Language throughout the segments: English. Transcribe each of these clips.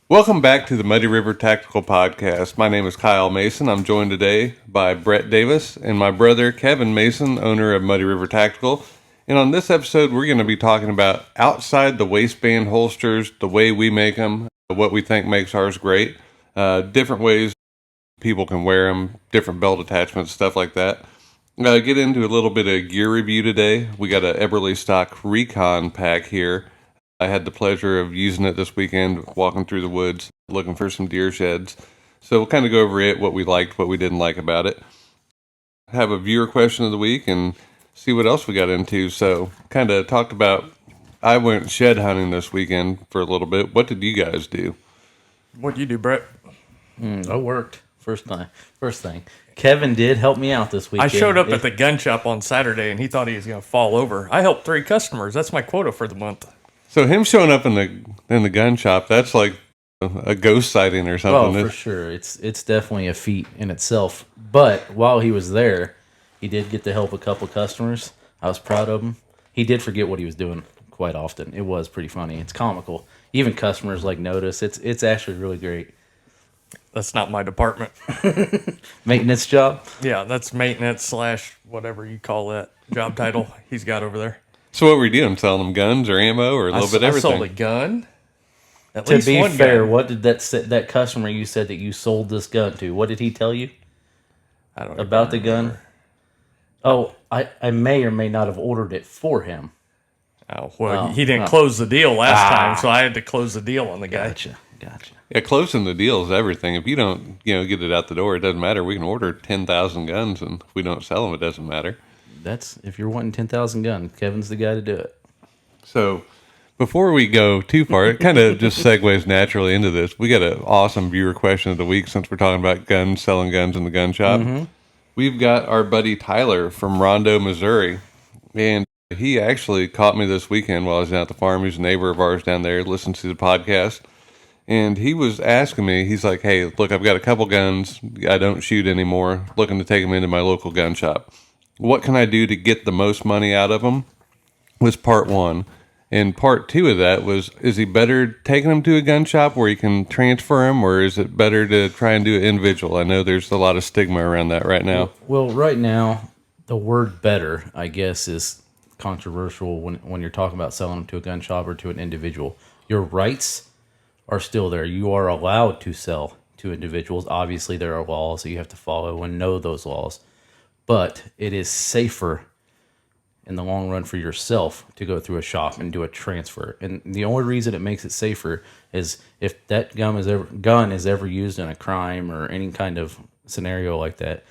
Welcome back to the Muddy River Tactical Podcast. My name is Kyle Mason. I'm joined today by Brett Davis and my brother Kevin Mason, owner of Muddy River Tactical. And on this episode, we're going to be talking about outside the waistband holsters, the way we make them, what we think makes ours great, different ways people can wear them, different belt attachments, stuff like that. Get into a little bit of gear review today. We got a Eberly Stock Recon pack here. I had the pleasure of using it this weekend, walking through the woods, looking for some deer sheds. So we'll kind of go over it, what we liked, what we didn't like about it. Have a viewer question of the week and see what else we got into. So kind of talked about, I went shed hunting this weekend for a little bit. What did you guys do? What'd you do, Brett? I worked first thing. Kevin did help me out this weekend. I showed up at the gun shop on Saturday, and he thought he was going to fall over. I helped 3 customers. That's my quota for the month. So him showing up in the gun shop, that's like a ghost sighting or something. Oh, for sure. It's definitely a feat in itself. But while he was there, he did get to help a couple customers. I was proud of him. He did forget what he was doing quite often. It was pretty funny. It's comical. Even customers notice. It's actually really great. That's not my department. Maintenance job? Yeah, that's maintenance / whatever you call that job title he's got over there. So what were you doing? Selling them guns or ammo or a little bit of everything? I sold a gun. To be fair, what did that customer you said that you sold this gun to? What did he tell you? I don't about the remember. gun. Oh, I may or may not have ordered it for him. Oh, well, he didn't close the deal last time, so I had to close the deal on the guy. Gotcha. Yeah, closing the deal is everything. If you don't, get it out the door, it doesn't matter. We can order 10,000 guns, and if we don't sell them, it doesn't matter. That's if you're wanting 10,000 guns, Kevin's the guy to do it. So, before we go too far, it kind of just segues naturally into this. We got an awesome viewer question of the week since we're talking about guns, selling guns in the gun shop. Mm-hmm. We've got our buddy Tyler from Rondo, Missouri, and he actually caught me this weekend while I was down at the farm. He's a neighbor of ours down there, listens to the podcast. And he was asking me, he's like, hey, look, I've got a couple guns. I don't shoot anymore. Looking to take them into my local gun shop. What can I do to get the most money out of them? Was part one. And part two of that was, is he better taking them to a gun shop where he can transfer them, or is it better to try and do it individual? I know there's a lot of stigma around that right now. Well, right now, the word better, I guess, is controversial when you're talking about selling them to a gun shop or to an individual. Your rights are still there. You are allowed to sell to individuals. Obviously, there are laws that you have to follow and know those laws. But it is safer in the long run for yourself to go through a shop and do a transfer. And the only reason it makes it safer is if that gun is ever used in a crime or any kind of scenario like that,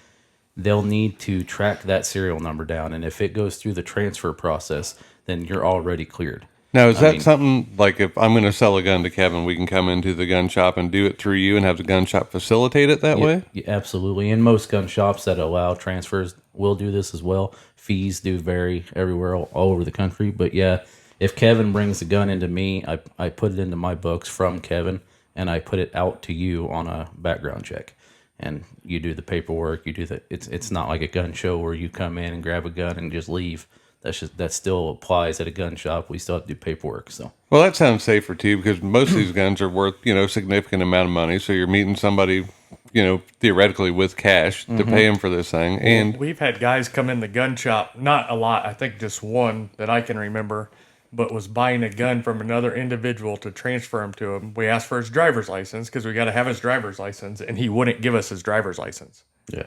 they'll need to track that serial number down. And if it goes through the transfer process, then you're already cleared. Now, is that something, like if I'm going to sell a gun to Kevin, we can come into the gun shop and do it through you and have the gun shop facilitate it that way? Yeah, absolutely. And most gun shops that allow transfers will do this as well. Fees do vary everywhere, all over the country. But yeah, if Kevin brings the gun into me, I put it into my books from Kevin, and I put it out to you on a background check. And you do the paperwork. You do the. It's not like a gun show where you come in and grab a gun and just leave. That still applies at a gun shop. We still have to do paperwork. So, well, that sounds safer too, because most of these guns are worth a significant amount of money. So you're meeting somebody, theoretically with cash to pay him for this thing. And we've had guys come in the gun shop, not a lot, I think just one that I can remember, but was buying a gun from another individual to transfer him to him. We asked for his driver's license because we got to have his driver's license, and he wouldn't give us his driver's license. yeah.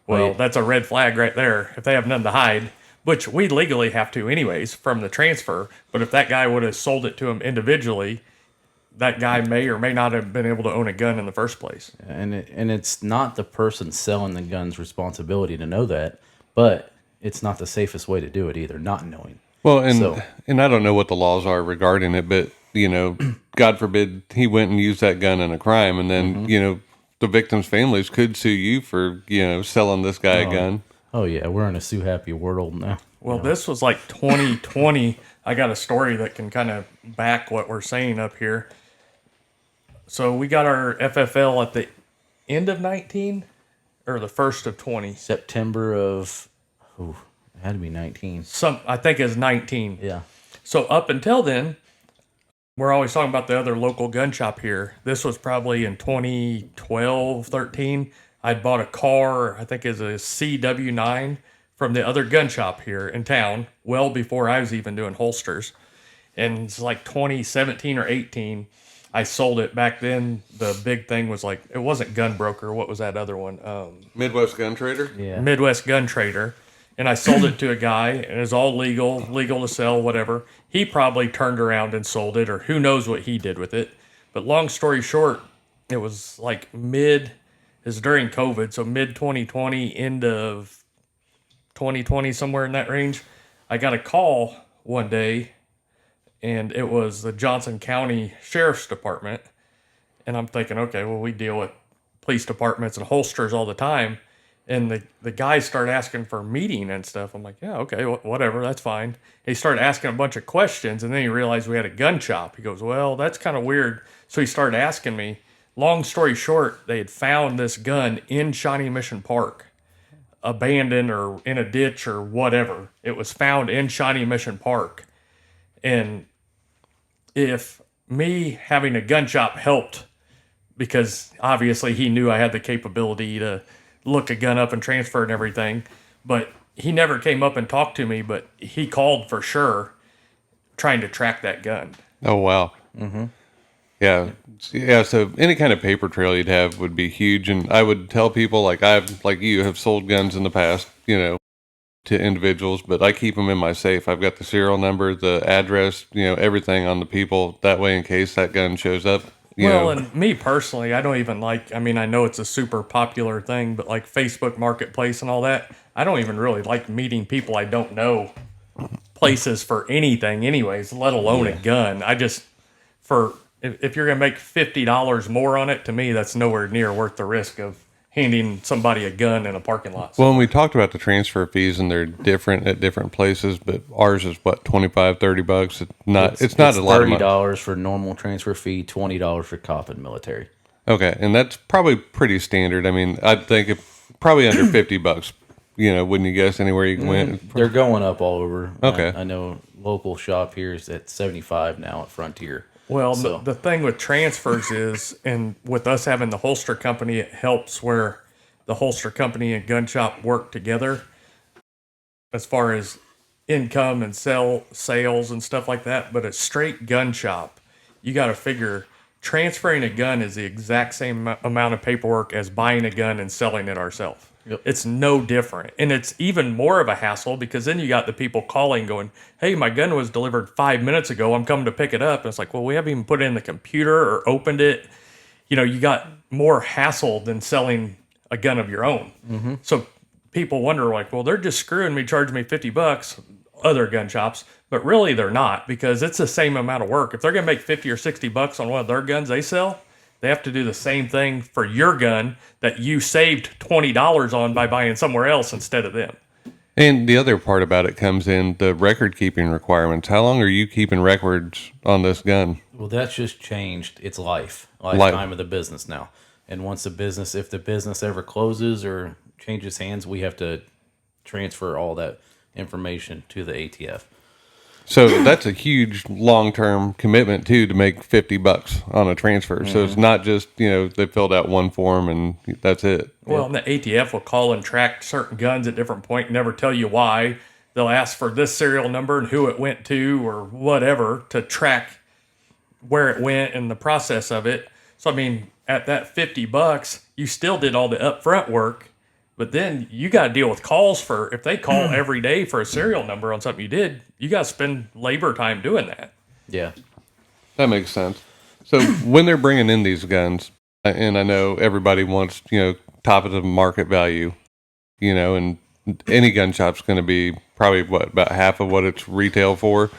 Well, that's a red flag right there. If they have nothing to hide, which we legally have to anyways from the transfer, but if that guy would have sold it to him individually, that guy may or may not have been able to own a gun in the first place. And it's not the person selling the gun's responsibility to know that, but it's not the safest way to do it either, not knowing. Well, and I don't know what the laws are regarding it, but God forbid he went and used that gun in a crime, and then the victims' families could sue you for selling this guy a gun. Oh yeah, we're in a sue happy world now. Well, this was like 2020. I got a story that can kind of back what we're saying up here. So we got our FFL at the end of 19 or the first of 20. September of, it had to be 19. I think it's 19. Yeah. So up until then, we're always talking about the other local gun shop here. This was probably in 2012, 13. I'd bought a car, I think it's a CW9 from the other gun shop here in town, well before I was even doing holsters. And it's like 2017 or 18. I sold it back then. The big thing was like, it wasn't Gun Broker. What was that other one? Midwest Gun Trader? Yeah. Midwest Gun Trader. And I sold it to a guy, and it was all legal to sell, whatever. He probably turned around and sold it, or who knows what he did with it. But long story short, it was like it's during COVID, so mid 2020, end of 2020, somewhere in that range. I got a call one day, and it was the Johnson County Sheriff's Department. And I'm thinking, okay, well, we deal with police departments and holsters all the time. And the guy started asking for a meeting and stuff. I'm like, yeah, okay, whatever, that's fine. He started asking a bunch of questions, and then he realized we had a gun shop. He goes, well, that's kind of weird. So he started asking me. Long story short, they had found this gun in Shawnee Mission Park, abandoned or in a ditch or whatever. It was found in Shawnee Mission Park. And if me having a gun shop helped, because obviously he knew I had the capability to look a gun up and transfer and everything, but he never came up and talked to me, but he called for sure trying to track that gun. Oh, wow. Mm-hmm. Yeah. Yeah. So any kind of paper trail you'd have would be huge. And I would tell people, like you have sold guns in the past, to individuals, but I keep them in my safe. I've got the serial number, the address, everything on the people. That way, in case that gun shows up. And me personally, I don't even I know it's a super popular thing, but like Facebook Marketplace and all that, I don't even really like meeting people I don't know places for anything anyways, let alone a gun. I just, if you're going to make $50 more on it, to me, that's nowhere near worth the risk of handing somebody a gun in a parking lot. Well, and we talked about the transfer fees, and they're different at different places, but ours is what, $25-$30. It's not a lot of money. $30 for normal transfer fee, $20 for cop and military. Okay, and that's probably pretty standard. I mean, I think probably under $50. Wouldn't you guess anywhere you went? They're going up all over. Okay, I know local shop here is at 75 now at Frontier. Well, the thing with transfers is, and with us having the holster company, it helps where the holster company and gun shop work together as far as income and sales and stuff like that. But a straight gun shop, you got to figure transferring a gun is the exact same amount of paperwork as buying a gun and selling it ourselves. Yep. It's no different. And it's even more of a hassle because then you got the people calling going, hey, my gun was delivered 5 minutes ago. I'm coming to pick it up. And it's like, well, we haven't even put it in the computer or opened it. You got more hassle than selling a gun of your own. Mm-hmm. So people wonder like, well, they're just screwing me, charging me $50, other gun shops. But really they're not, because it's the same amount of work. If they're going to make $50 or $60 on one of their guns they sell, they have to do the same thing for your gun that you saved $20 on by buying somewhere else instead of them. And the other part about it comes in the record keeping requirements. How long are you keeping records on this gun? Well, that's just changed. It's lifetime of the business now. And once if the business ever closes or changes hands, we have to transfer all that information to the ATF. So that's a huge long-term commitment too, to make $50 on a transfer. Mm-hmm. So it's not just, they filled out one form and that's it. Well, and the ATF will call and track certain guns at different points, never tell you why. They'll ask for this serial number and who it went to or whatever to track where it went and the process of it. So, at that $50, you still did all the upfront work. But then you got to deal with calls if they call every day for a serial number on something you did, you got to spend labor time doing that. Yeah. That makes sense. So when they're bringing in these guns, and I know everybody wants, top of the market value, and any gun shop's going to be probably about half of what it's retail for.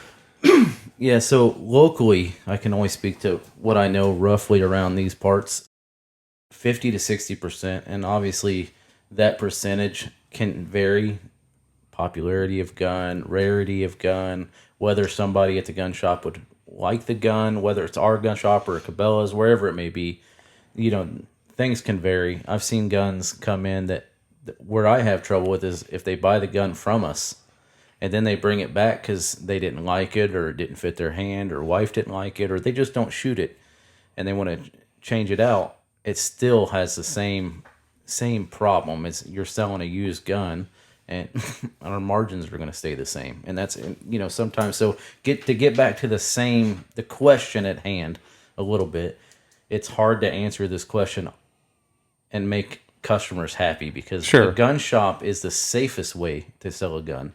Yeah. So locally, I can only speak to what I know roughly around these parts, 50 to 60%. And obviously, that percentage can vary. Popularity of gun, rarity of gun, whether somebody at the gun shop would like the gun, whether it's our gun shop or a Cabela's, wherever it may be. Things can vary. I've seen guns come in that where I have trouble with is if they buy the gun from us and then they bring it back because they didn't like it, or it didn't fit their hand, or wife didn't like it, or they just don't shoot it, and they want to change it out, it still has the same problem. It's you're selling a used gun, and our margins are going to stay the same. And that's, sometimes, so get back to the question at hand a little bit. It's hard to answer this question and make customers happy, because Sure. a gun shop is the safest way to sell a gun,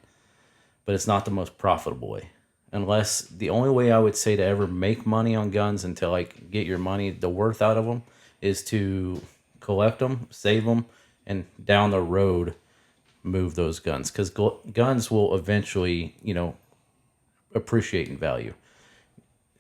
but it's not the most profitable way. Unless the only way I would say to ever make money on guns and to like get your money, the worth out of them, is to collect them, save them, and down the road move those guns, because guns will eventually, appreciate in value.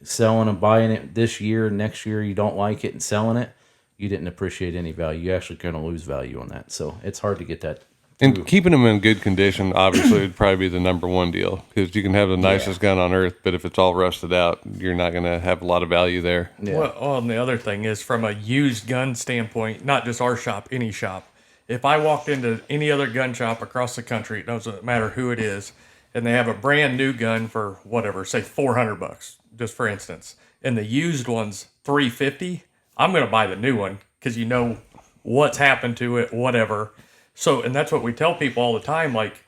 Selling and buying it this year, next year you don't like it and selling it, you didn't appreciate any value. You're actually going to lose value on that. So it's hard to get that. And keeping them in good condition, obviously, would probably be the number one deal, because you can have the nicest gun on earth, but if it's all rusted out, you're not going to have a lot of value there. Yeah. Well, and the other thing is, from a used gun standpoint, not just our shop, any shop. If I walked into any other gun shop across the country, it doesn't matter who it is, and they have a brand new gun for whatever, say $400, just for instance, and the used one's $350, I'm going to buy the new one, because you know what's happened to it, whatever. So, and that's what we tell people all the time, like,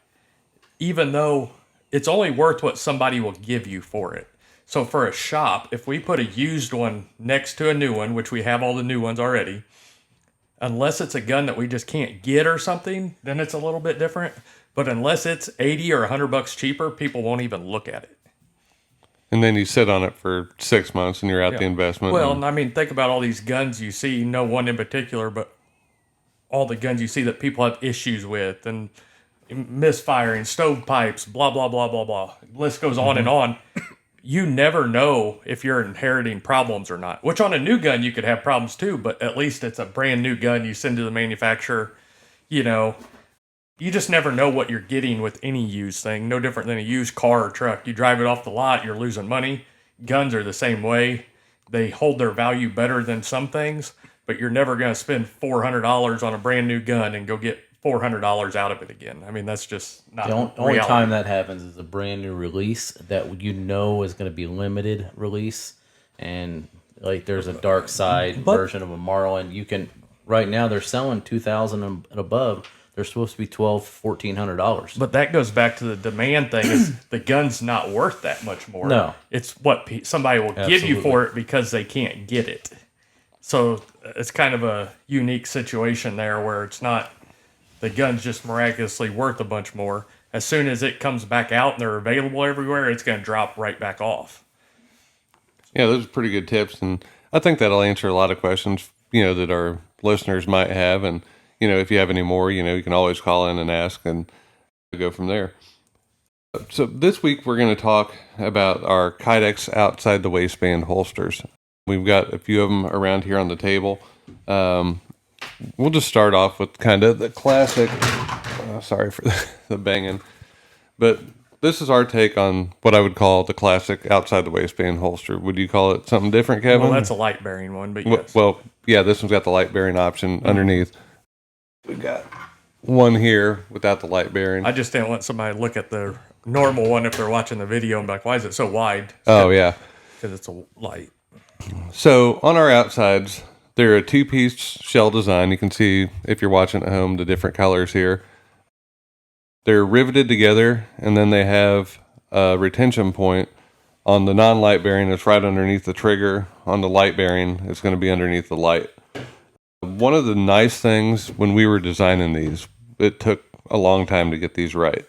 even though it's only worth what somebody will give you for it. So for a shop, if we put a used one next to a new one, which we have all the new ones already, unless it's a gun that we just can't get or something, then it's a little bit different. But unless it's 80 or $100 cheaper, people won't even look at it. And then you sit on it for 6 months and you're out the investment. Well, and I mean, think about all these guns you see, no one in particular, but all the guns you see that people have issues with, and misfiring, stovepipes, blah, blah, blah, blah, blah. The list goes on and on. You never know if you're inheriting problems or not, which on a new gun you could have problems too, but at least it's a brand new gun you send to the manufacturer. You just never know what you're getting with any used thing. No different than a used car or truck. You drive it off the lot, you're losing money. Guns are the same way. They hold their value better than some things, but you're never going to spend $400 on a brand new gun and go get $400 out of it again. I mean, that's just not The only time that happens is a brand new release that is going to be limited release, and like there's a dark side version of a Marlin. You can right now they're selling $2,000 and above. They're supposed to be $1,200-$1,400. But that goes back to the demand thing. Is the gun's not worth that much more? No, it's what somebody will give you for it because they can't get it. So it's kind of a unique situation there where it's not the gun's just miraculously worth a bunch more. As soon as it comes back out and they're available everywhere, it's going to drop right back off. Yeah, those are pretty good tips, and I think that'll answer a lot of questions, that our listeners might have. And, if you have any more, you can always call in and ask, and go from there. So this week we're going to talk about our Kydex outside the waistband holsters. We've got a few of them around here on the table. We'll just start off with kind of the classic. Sorry for the banging, but this is our take on what I would call the classic outside the waistband holster. Would you call it something different, Kevin? Well, that's a light bearing one, but yes. Well, yeah, this one's got the light bearing option underneath. We've got one here without the light bearing. I just didn't want somebody to look at the normal one if they're watching the video and be like, why is it so wide? Oh, yeah. Because it's a light. So on our outsides, they're a two-piece shell design. You can see, if you're watching at home, the different colors here. They're riveted together, and then they have a retention point on the non-light bearing. It's right underneath the trigger. On the light bearing, it's going to be underneath the light. One of the nice things when we were designing these, it took a long time to get these right,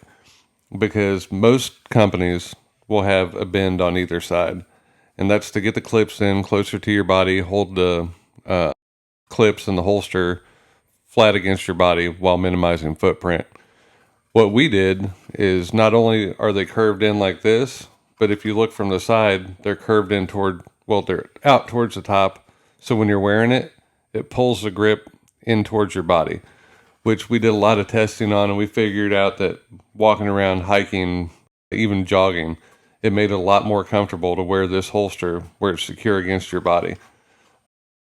because most companies will have a bend on either side, and that's to get the clips in closer to your body, hold the clips and the holster flat against your body while minimizing footprint. What we did is, not only are they curved in like this, but if you look from the side, they're curved in they're out towards the top. So when you're wearing it, it pulls the grip in towards your body, which we did a lot of testing on, and we figured out that walking around, hiking, even jogging, it made it a lot more comfortable to wear this holster where it's secure against your body.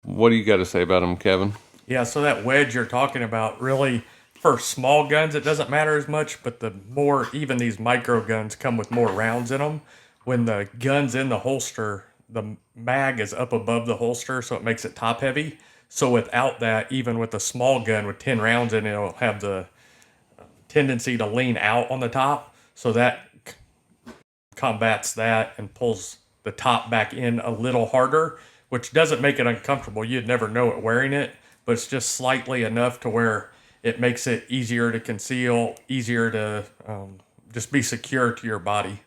What do you got to say about them, Kevin? Yeah, so that wedge you're talking about, really, for small guns, it doesn't matter as much, but even these micro guns come with more rounds in them. When the gun's in the holster, the mag is up above the holster, so it makes it top heavy. So without that, even with a small gun with 10 rounds in it, it'll have the tendency to lean out on the top. So that combats that and pulls the top back in a little harder, which doesn't make it uncomfortable. You'd never know it wearing it, but it's just slightly enough to where it makes it easier to conceal, easier to just be secure to your body.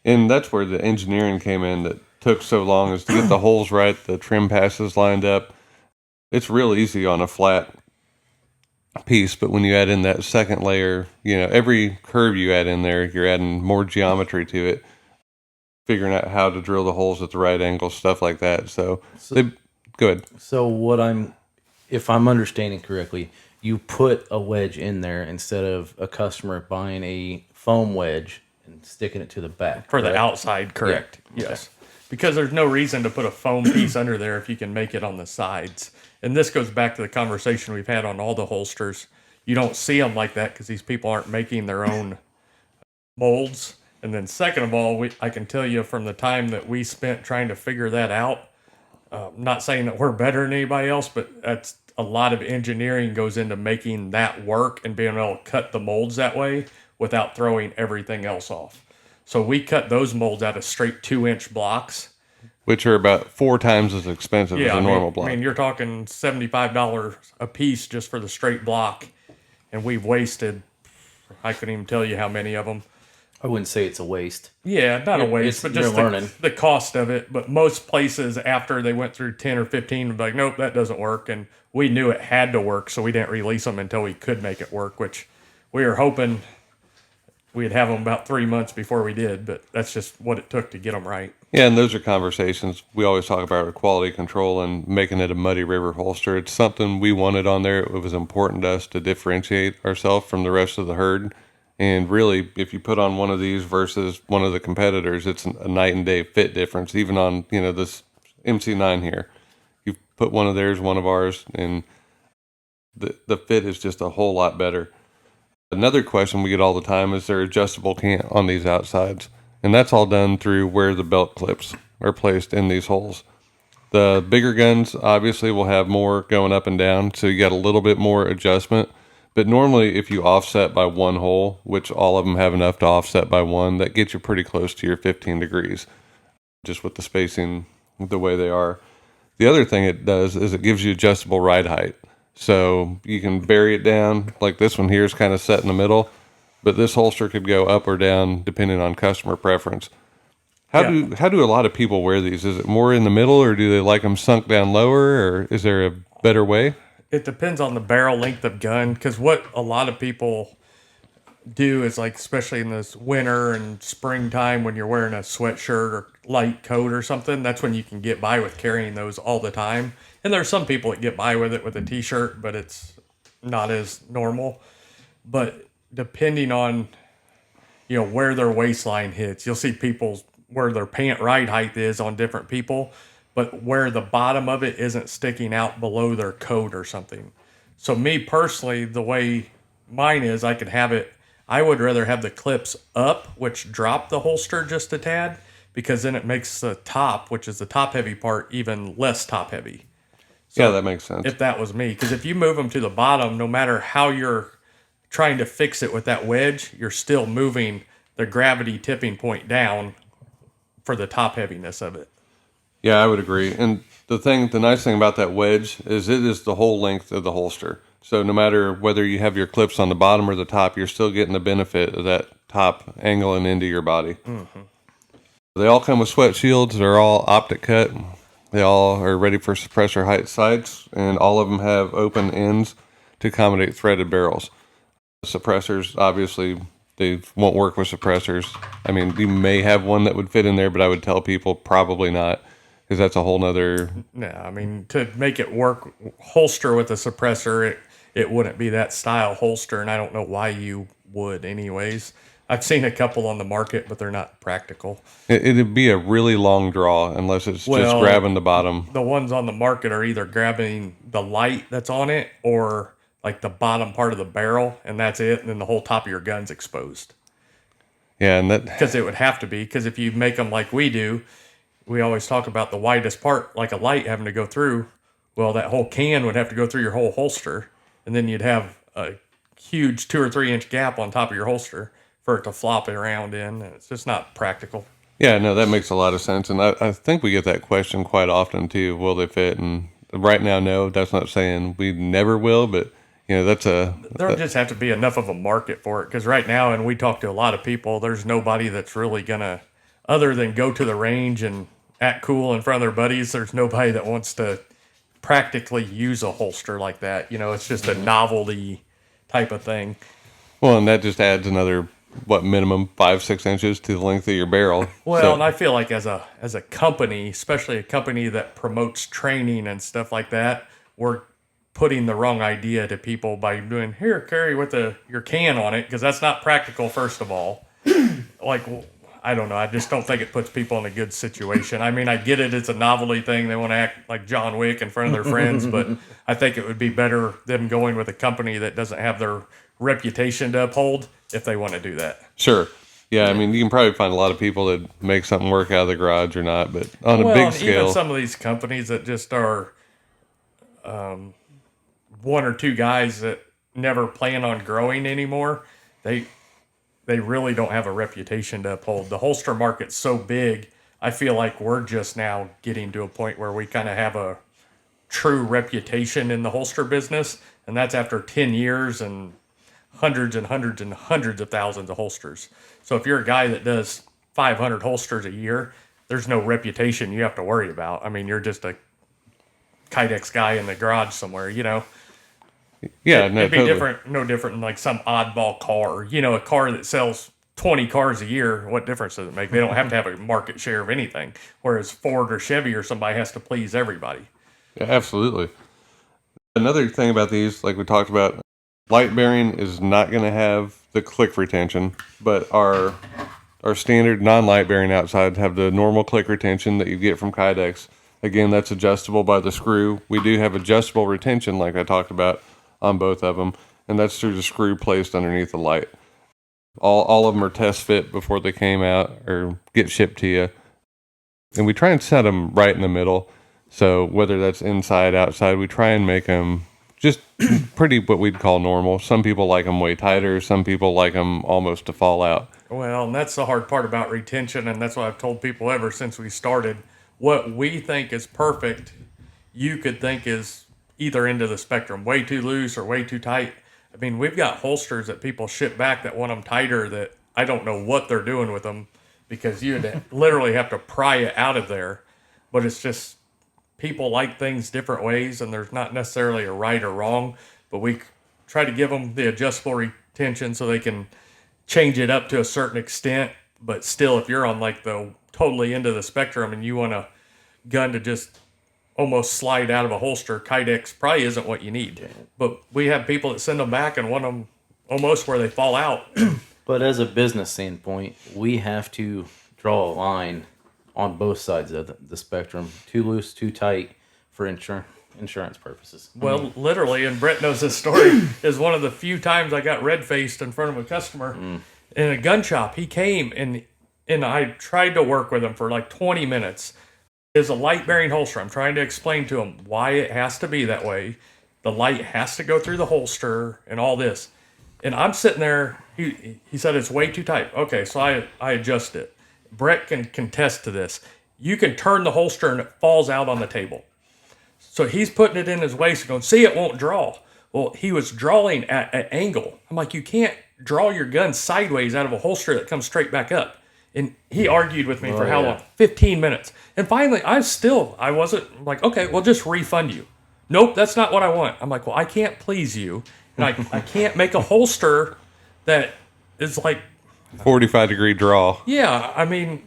And that's where the engineering came in that took so long, is to get the holes right, the trim passes lined up. It's real easy on a flat piece, but when you add in that second layer, every curve you add in there, you're adding more geometry to it, figuring out how to drill the holes at the right angle, stuff like that. So go ahead. So if I'm understanding correctly, you put a wedge in there instead of a customer buying a foam wedge and sticking it to the back. For correct? The outside, correct. Yeah. Yes. Okay. Because there's no reason to put a foam piece under there if you can make it on the sides. And this goes back to the conversation we've had on all the holsters. You don't see them like that because these people aren't making their own molds. And then second of all, I can tell you from the time that we spent trying to figure that out, not saying that we're better than anybody else, but that's a lot of engineering goes into making that work and being able to cut the molds that way without throwing everything else off. So we cut those molds out of straight 2-inch blocks, which are about 4 times as expensive as a normal block. I mean, you're talking $75 a piece just for the straight block, and we've wasted, I couldn't even tell you how many of them. I wouldn't say it's a waste. Yeah, not a waste, but just the cost of it. But most places, after they went through 10 or 15, would be like, nope, that doesn't work. And we knew it had to work, so we didn't release them until we could make it work, which we were hoping we'd have them about 3 months before we did, but that's just what it took to get them right. Yeah, and those are conversations. We always talk about our quality control and making it a Muddy River holster. It's something we wanted on there. It was important to us to differentiate ourselves from the rest of the herd. And really, if you put on one of these versus one of the competitors, it's a night and day fit difference. Even on, this MC9 here, you put one of theirs, one of ours, and the fit is just a whole lot better. Another question we get all the time is there adjustable cant on these outsides? And that's all done through where the belt clips are placed in these holes. The bigger guns obviously will have more going up and down, so you got a little bit more adjustment. But normally if you offset by one hole, which all of them have enough to offset by one, that gets you pretty close to your 15 degrees, just with the spacing the way they are. The other thing it does is it gives you adjustable ride height. So you can bury it down, like this one here is kind of set in the middle, but this holster could go up or down depending on customer preference. How do a lot of people wear these? Is it more in the middle, or do they like them sunk down lower, or is there a better way? It depends on the barrel length of gun, because what a lot of people do is, like, especially in this winter and springtime when you're wearing a sweatshirt or light coat or something, that's when you can get by with carrying those all the time. And there's some people that get by with it with a t-shirt, but it's not as normal. But depending on, where their waistline hits, you'll see people where their pant ride height is on different people, but where the bottom of it isn't sticking out below their coat or something. So me personally, the way mine is, I would rather have the clips up, which drop the holster just a tad, because then it makes the top, which is the top heavy part, even less top heavy. So yeah, that makes sense. If that was me, because if you move them to the bottom, no matter how you're trying to fix it with that wedge, you're still moving the gravity tipping point down for the top heaviness of it. Yeah, I would agree. And the nice thing about that wedge is it is the whole length of the holster. So no matter whether you have your clips on the bottom or the top, you're still getting the benefit of that top angling into your body. Mm-hmm. They all come with sweat shields. They're all optic cut. They all are ready for suppressor height sights, and all of them have open ends to accommodate threaded barrels. Suppressors, obviously, they won't work with suppressors. I mean, you may have one that would fit in there, but I would tell people probably not, because that's a whole nother... No, I mean, to make it work, holster with a suppressor, it wouldn't be that style holster, and I don't know why you would anyways. I've seen a couple on the market, but they're not practical. It'd be a really long draw unless it's just grabbing the bottom. The ones on the market are either grabbing the light that's on it, or like the bottom part of the barrel, and that's it, and then the whole top of your gun's exposed. Yeah, and that Because it would have to be, because if you make them like we do, we always talk about the widest part, like a light having to go through. Well, that whole can would have to go through your whole holster, and then you'd have a huge 2 or 3 inch gap on top of your holster for it to flop it around in, and it's just not practical. yeah, no, that makes a lot of sense, and I think we get that question quite often too. Will they fit? And right now, no. That's not saying we never will, but that's There just have to be enough of a market for it, because right now, and we talk to a lot of people, there's nobody that's really gonna, other than go to the range and act cool in front of their buddies, there's nobody that wants to practically use a holster like that. It's just a novelty type of thing. well, and that just adds another minimum 5-6 inches to the length of your barrel. Well, So- and I feel like as a company, especially a company that promotes training and stuff like that, we're putting the wrong idea to people by doing, here, carry with your can on it, because that's not practical, first of all. Like, I don't know. I just don't think it puts people in a good situation. I mean, I get it. It's a novelty thing. They want to act like John Wick in front of their friends, but I think it would be better them going with a company that doesn't have their reputation to uphold if they want to do that. Sure. Yeah, I mean, you can probably find a lot of people that make something work out of the garage or not, but on a big and scale, even some of these companies that just are 1 or 2 guys that never plan on growing anymore, they really don't have a reputation to uphold. The holster market's so big, I feel like we're just now getting to a point where we kind of have a true reputation in the holster business, and that's after 10 years and hundreds and hundreds and hundreds of thousands of holsters. So if you're a guy that does 500 holsters a year, there's no reputation you have to worry about. I mean, you're just a Kydex guy in the garage somewhere, yeah, no, It'd be totally. no different than like some oddball car. A car that sells 20 cars a year, what difference does it make? They don't have to have a market share of anything. Whereas Ford or Chevy or somebody has to please everybody. Yeah, absolutely. Another thing about these, like we talked about, light bearing is not going to have the click retention, but our standard non-light bearing outside have the normal click retention that you get from Kydex. Again, that's adjustable by the screw. We do have adjustable retention, like I talked about, on both of them, and that's through the screw placed underneath the light. All of them are test fit before they came out or get shipped to you, and we try and set them right in the middle. So whether that's inside, outside, we try and make them just pretty what we'd call normal. Some people like them way tighter. Some people like them almost to fall out. Well, and that's the hard part about retention, and that's what I've told people ever since we started. What we think is perfect, you could think is either end of the spectrum, way too loose or way too tight. I mean, we've got holsters that people ship back that want them tighter that I don't know what they're doing with them, because you'd literally have to pry it out of there. But it's just, people like things different ways, and there's not necessarily a right or wrong, but we try to give them the adjustable retention so they can change it up to a certain extent. But still, if you're on like the totally end of the spectrum and you want a gun to just almost slide out of a holster, Kydex probably isn't what you need. But we have people that send them back and want them almost where they fall out. But as a business standpoint, we have to draw a line on both sides of the spectrum. Too loose, too tight for insurance purposes. Well, literally, and Brett knows this story, is one of the few times I got red-faced in front of a customer in a gun shop. He came, and I tried to work with him for like 20 minutes. It's a light-bearing holster. I'm trying to explain to him why it has to be that way. The light has to go through the holster and all this. And I'm sitting there. He said it's way too tight. Okay, so I adjust it. Brett can contest to this. You can turn the holster and it falls out on the table. So he's putting it in his waist and going, see, it won't draw. Well, he was drawing at an angle. I'm like, you can't draw your gun sideways out of a holster that comes straight back up. And he argued with me for how long? 15 minutes. And finally, I wasn't like, okay, we'll just refund you. Nope, that's not what I want. I'm like, well, I can't please you. And I can't make a holster that is like 45-degree draw. Yeah, I mean,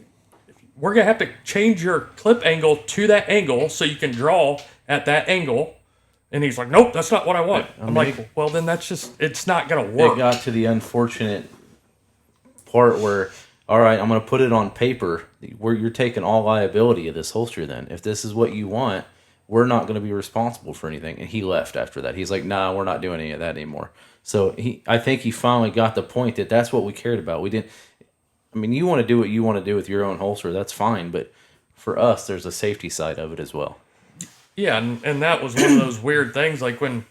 we're going to have to change your clip angle to that angle so you can draw at that angle. And he's like, nope, that's not what I want. I'm like, well, then it's not going to work. It got to the unfortunate part where, all right, I'm going to put it on paper where you're taking all liability of this holster then. If this is what you want, we're not going to be responsible for anything. And he left after that. He's like, nah, we're not doing any of that anymore. So I think he finally got the point that that's what we cared about. We didn't, I mean, you want to do what you want to do with your own holster, that's fine. But for us, there's a safety side of it as well. Yeah, and that was one of those weird things. Like when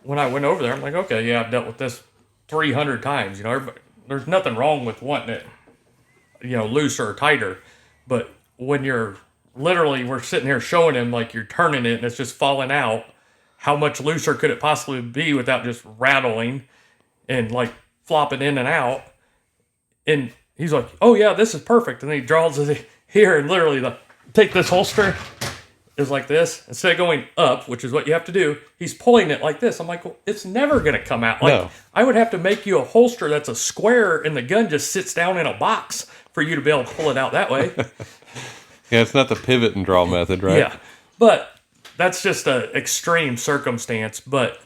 I went over there, I'm like, okay, yeah, I've dealt with this 300 times. You know, there's nothing wrong with wanting it, you know, looser or tighter. But when you're literally, we're sitting here showing him like you're turning it and it's just falling out. How much looser could it possibly be without just rattling and like flopping in and out? And he's like, oh yeah, this is perfect. And then he draws it here and literally take this holster is like this. Instead of going up, which is what you have to do, he's pulling it like this. I'm like, well, it's never going to come out. Like, No. I would have to make you a holster that's a square and the gun just sits down in a box for you to be able to pull it out that way. Yeah, it's not the pivot and draw method, right? Yeah, but that's just an extreme circumstance, but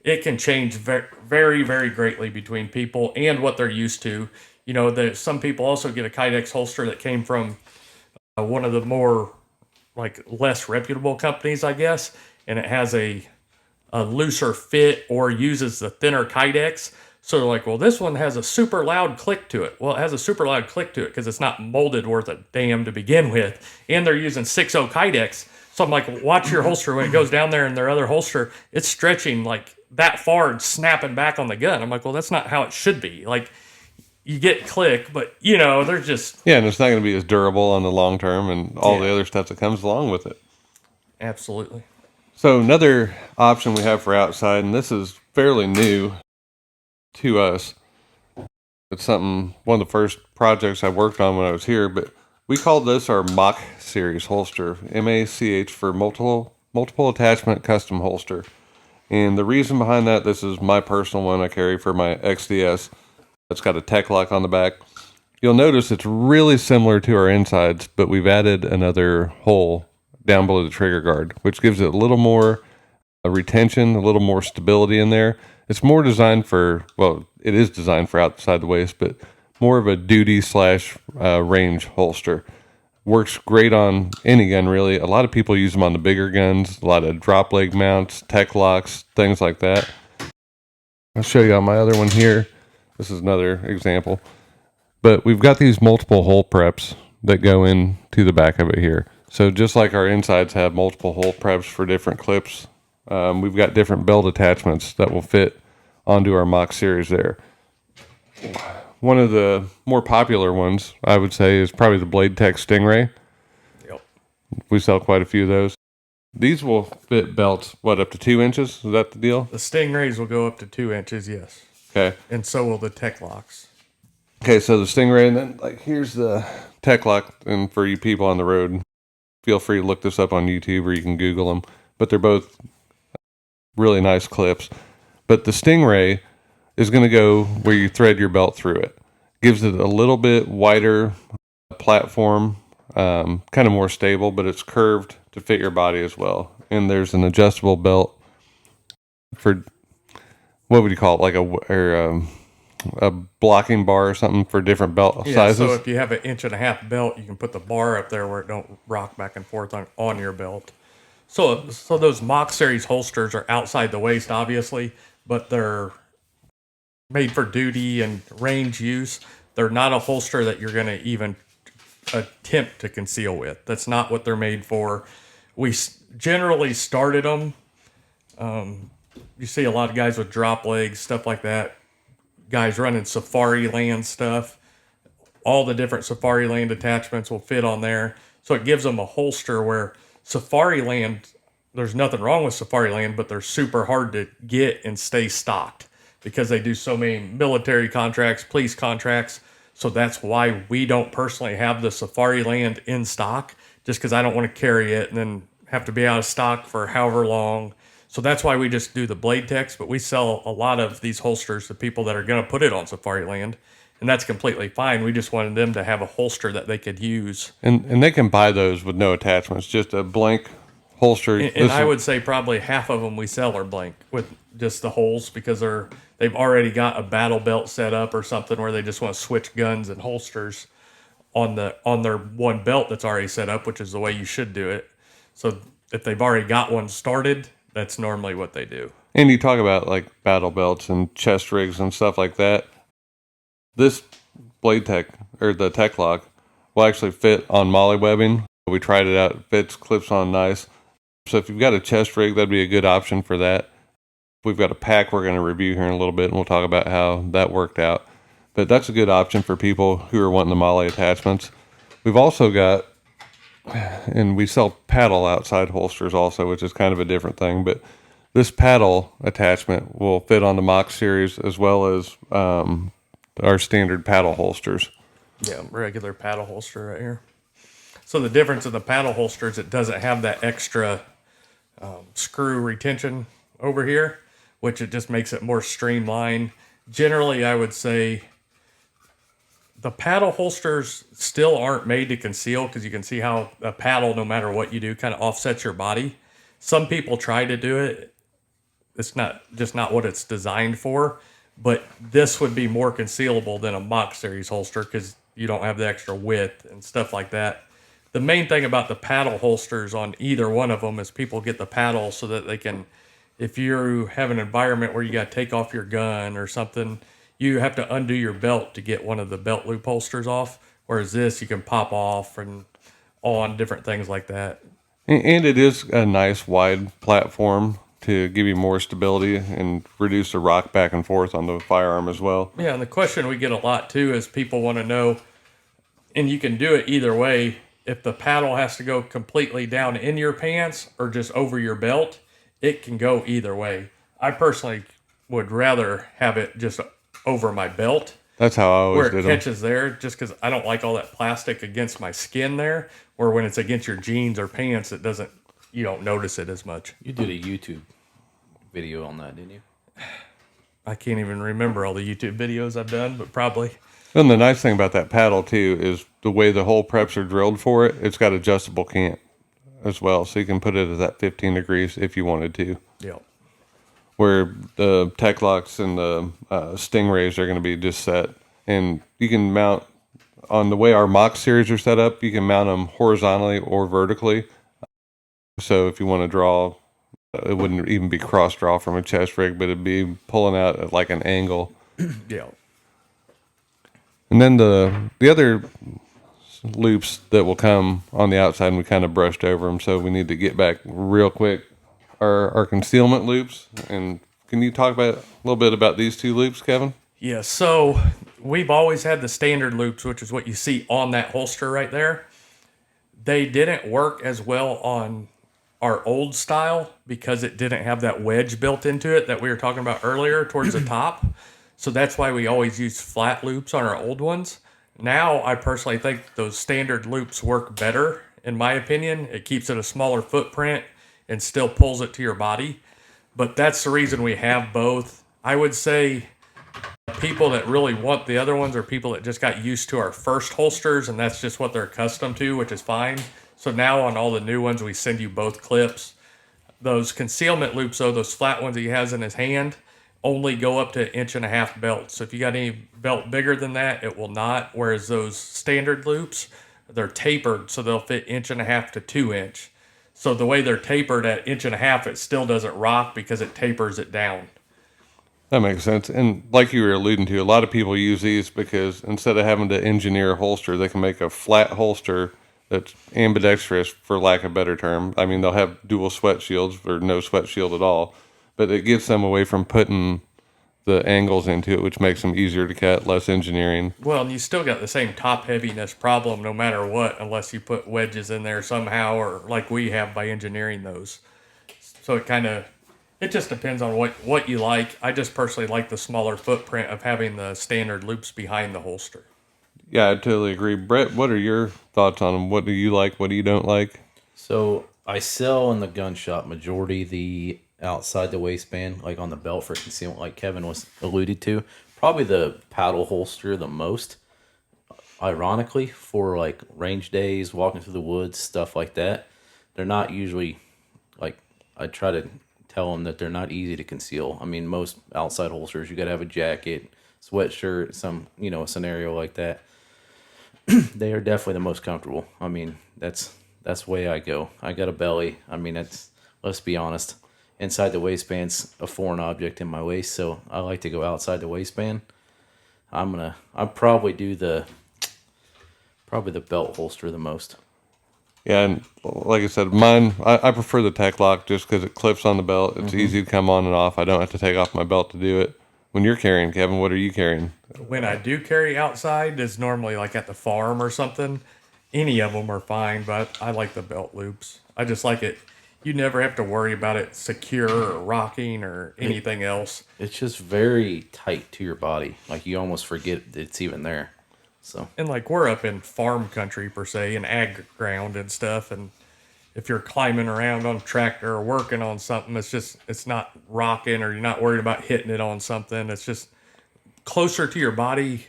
it can change very, very, very greatly between people and what they're used to. You know, some people also get a Kydex holster that came from one of the more like less reputable companies, I guess, and it has a looser fit or uses the thinner Kydex. So they're like, well, this one has a super loud click to it. Well, it has a super loud click to it because it's not molded worth a damn to begin with. And they're using 6.0 Kydex. So I'm like, watch your holster when it goes down there in their other holster. It's stretching like that far and snapping back on the gun. I'm like, well, that's not how it should be. Like, you get click, but, you know, they're just... Yeah, and it's not going to be as durable on the long term and all the other stuff that comes along with it. Absolutely. So another option we have for outside, and this is fairly new to us. It's one of the first projects I worked on when I was here, but we called this our Mach series holster, MACH for multiple attachment custom holster. And the reason behind that, this is my personal one I carry for my XDS. It's got a tech lock on the back. You'll notice it's really similar to our insides, but we've added another hole down below the trigger guard, which gives it a little more retention, a little more stability in there. It's more designed for, well, it is designed for outside the waist, but more of a duty / range holster. Works great on any gun, really. A lot of people use them on the bigger guns, a lot of drop leg mounts, tech locks, things like that. I'll show you on my other one here. This is another example. But we've got these multiple hole preps that go into the back of it here. So just like our insides have multiple hole preps for different clips, we've got different belt attachments that will fit onto our Mach series there. One of the more popular ones, I would say, is probably the Blade Tech Stingray. Yep. We sell quite a few of those. These will fit belts, up to 2 inches? Is that the deal? The Stingrays will go up to 2 inches, yes. Okay. And so will the tech locks. Okay, so the Stingray, and then here's the tech lock. And for you people on the road, feel free to look this up on YouTube or you can Google them. But they're both really nice clips. But the Stingray is going to go where you thread your belt through it. Gives it a little bit wider platform, kind of more stable, but it's curved to fit your body as well. And there's an adjustable belt for, what would you call it, like a blocking bar or something for different belt sizes. So if you have an 1.5 inch belt, you can put the bar up there where it don't rock back and forth on your belt. So those Mach series holsters are outside the waist, obviously, but they're made for duty and range use. They're not a holster that you're going to even attempt to conceal with. That's not what they're made for. We generally started them. You see a lot of guys with drop legs, stuff like that. Guys running Safari Land stuff. All the different Safari Land attachments will fit on there. So it gives them a holster where Safari Land, there's nothing wrong with Safari Land, but they're super hard to get and stay stocked because they do so many military contracts, police contracts. So that's why we don't personally have the Safari Land in stock, just because I don't want to carry it and then have to be out of stock for however long. So that's why we just do the Blade Techs, but we sell a lot of these holsters to people that are going to put it on Safari Land, and that's completely fine. We just wanted them to have a holster that they could use. And they can buy those with no attachments, just a blank holster. And I would say probably half of them we sell are blank with just the holes because they've already got a battle belt set up or something where they just want to switch guns and holsters on their one belt that's already set up, which is the way you should do it. So if they've already got one started, that's normally what they do. And you talk about like battle belts and chest rigs and stuff like that. This blade tech or the tech lock will actually fit on molly webbing. We tried it out. It fits, clips on nice. So if you've got a chest rig, that'd be a good option for that. We've got a pack we're going to review here in a little bit, and we'll talk about how that worked out. But that's a good option for people who are wanting the molly attachments. We've also got, and we sell paddle outside holsters also, which is kind of a different thing. But this paddle attachment will fit on the Mock series as well as our standard paddle holsters. Yeah, regular paddle holster right here. So the difference of the paddle holster is it doesn't have that extra screw retention over here, which it just makes it more streamlined. Generally, I would say the paddle holsters still aren't made to conceal, because you can see how a paddle, no matter what you do, kind of offsets your body. Some people try to do it. It's not what it's designed for, but this would be more concealable than a Mock series holster because you don't have the extra width and stuff like that. The main thing about the paddle holsters on either one of them is people get the paddle so that they can, if you have an environment where you got to take off your gun or something, you have to undo your belt to get one of the belt loop holsters off. Whereas this, you can pop off and on different things like that. And it is a nice wide platform to give you more stability and reduce the rock back and forth on the firearm as well. Yeah, and the question we get a lot too is people want to know, and you can do it either way, if the paddle has to go completely down in your pants or just over your belt. It can go either way. I personally would rather have it just over my belt. That's how I always where it did them. catches there, just because I don't like all that plastic against my skin there. Or when it's against your jeans or pants, you don't notice it as much. You did a YouTube video on that, didn't you? I can't even remember all the YouTube videos I've done, but probably. And the nice thing about that paddle too is the way the hole preps are drilled for it. It's got adjustable cant as well, so you can put it at that 15 degrees if you wanted to. Yeah. Where the tech locks and the Stingrays are going to be just set, and you can mount on the way our Mock series are set up. You can mount them horizontally or vertically. So if you want to draw, it wouldn't even be cross draw from a chest rig, but it'd be pulling out at like an angle. Yeah. And then the other loops that will come on the outside, and we kind of brushed over them, so we need to get back real quick. Our concealment loops, and can you talk about a little bit about these two loops, Kevin? Yeah, so we've always had the standard loops, which is what you see on that holster right there. They didn't work as well on our old style because it didn't have that wedge built into it that we were talking about earlier towards the top. So that's why we always used flat loops on our old ones. Now, I personally think those standard loops work better, in my opinion. It keeps it a smaller footprint and still pulls it to your body. But that's the reason we have both. I would say people that really want the other ones are people that just got used to our first holsters, and that's just what they're accustomed to, which is fine. So now on all the new ones, we send you both clips. Those concealment loops, though, those flat ones that he has in his hand, only go up to 1.5 inch belt. So if you got any belt bigger than that, it will not. Whereas those standard loops, they're tapered, so they'll fit 1.5 inch to 2 inch. So the way they're tapered at 1.5 inch, it still doesn't rock because it tapers it down. That makes sense. And like you were alluding to, a lot of people use these because instead of having to engineer a holster, they can make a flat holster that's ambidextrous, for lack of a better term. I mean, they'll have dual sweat shields or no sweat shield at all, but it gets them away from putting the angles into it, which makes them easier to cut, less engineering. Well, and you still got the same top heaviness problem no matter what, unless you put wedges in there somehow, or like we have by engineering those. So it just depends on what you like. I just personally like the smaller footprint of having the standard loops behind the holster. Yeah, I totally agree. Brett, what are your thoughts on them? What do you like? What do you don't like? So I sell in the gun shop majority the outside the waistband, like on the belt for concealment, like Kevin was alluded to. Probably the paddle holster the most, ironically, for like range days, walking through the woods, stuff like that. They're not usually, like, I try to tell them that they're not easy to conceal. I mean, most outside holsters, you got to have a jacket, sweatshirt, a scenario like that. They are definitely the most comfortable. I mean, that's that's the way I go. I got a belly. I mean, let's be honest. Inside the waistband's a foreign object in my waist, so I like to go outside the waistband. I'll probably do the belt holster the most. Yeah, and like I said, mine, I prefer the tech lock just because it clips on the belt. It's easy to come on and off. I don't have to take off my belt to do it. When you're carrying, Kevin, what are you carrying? When I do carry outside, it's normally like at the farm or something. Any of them are fine, but I like the belt loops. I just like it. You never have to worry about it secure or rocking or anything else. It's just very tight to your body. Like you almost forget it's even there. So And like we're up in farm country per se, and ag ground and stuff. And if you're climbing around on a tractor or working on something, it's not rocking, or you're not worried about hitting it on something. It's just closer to your body,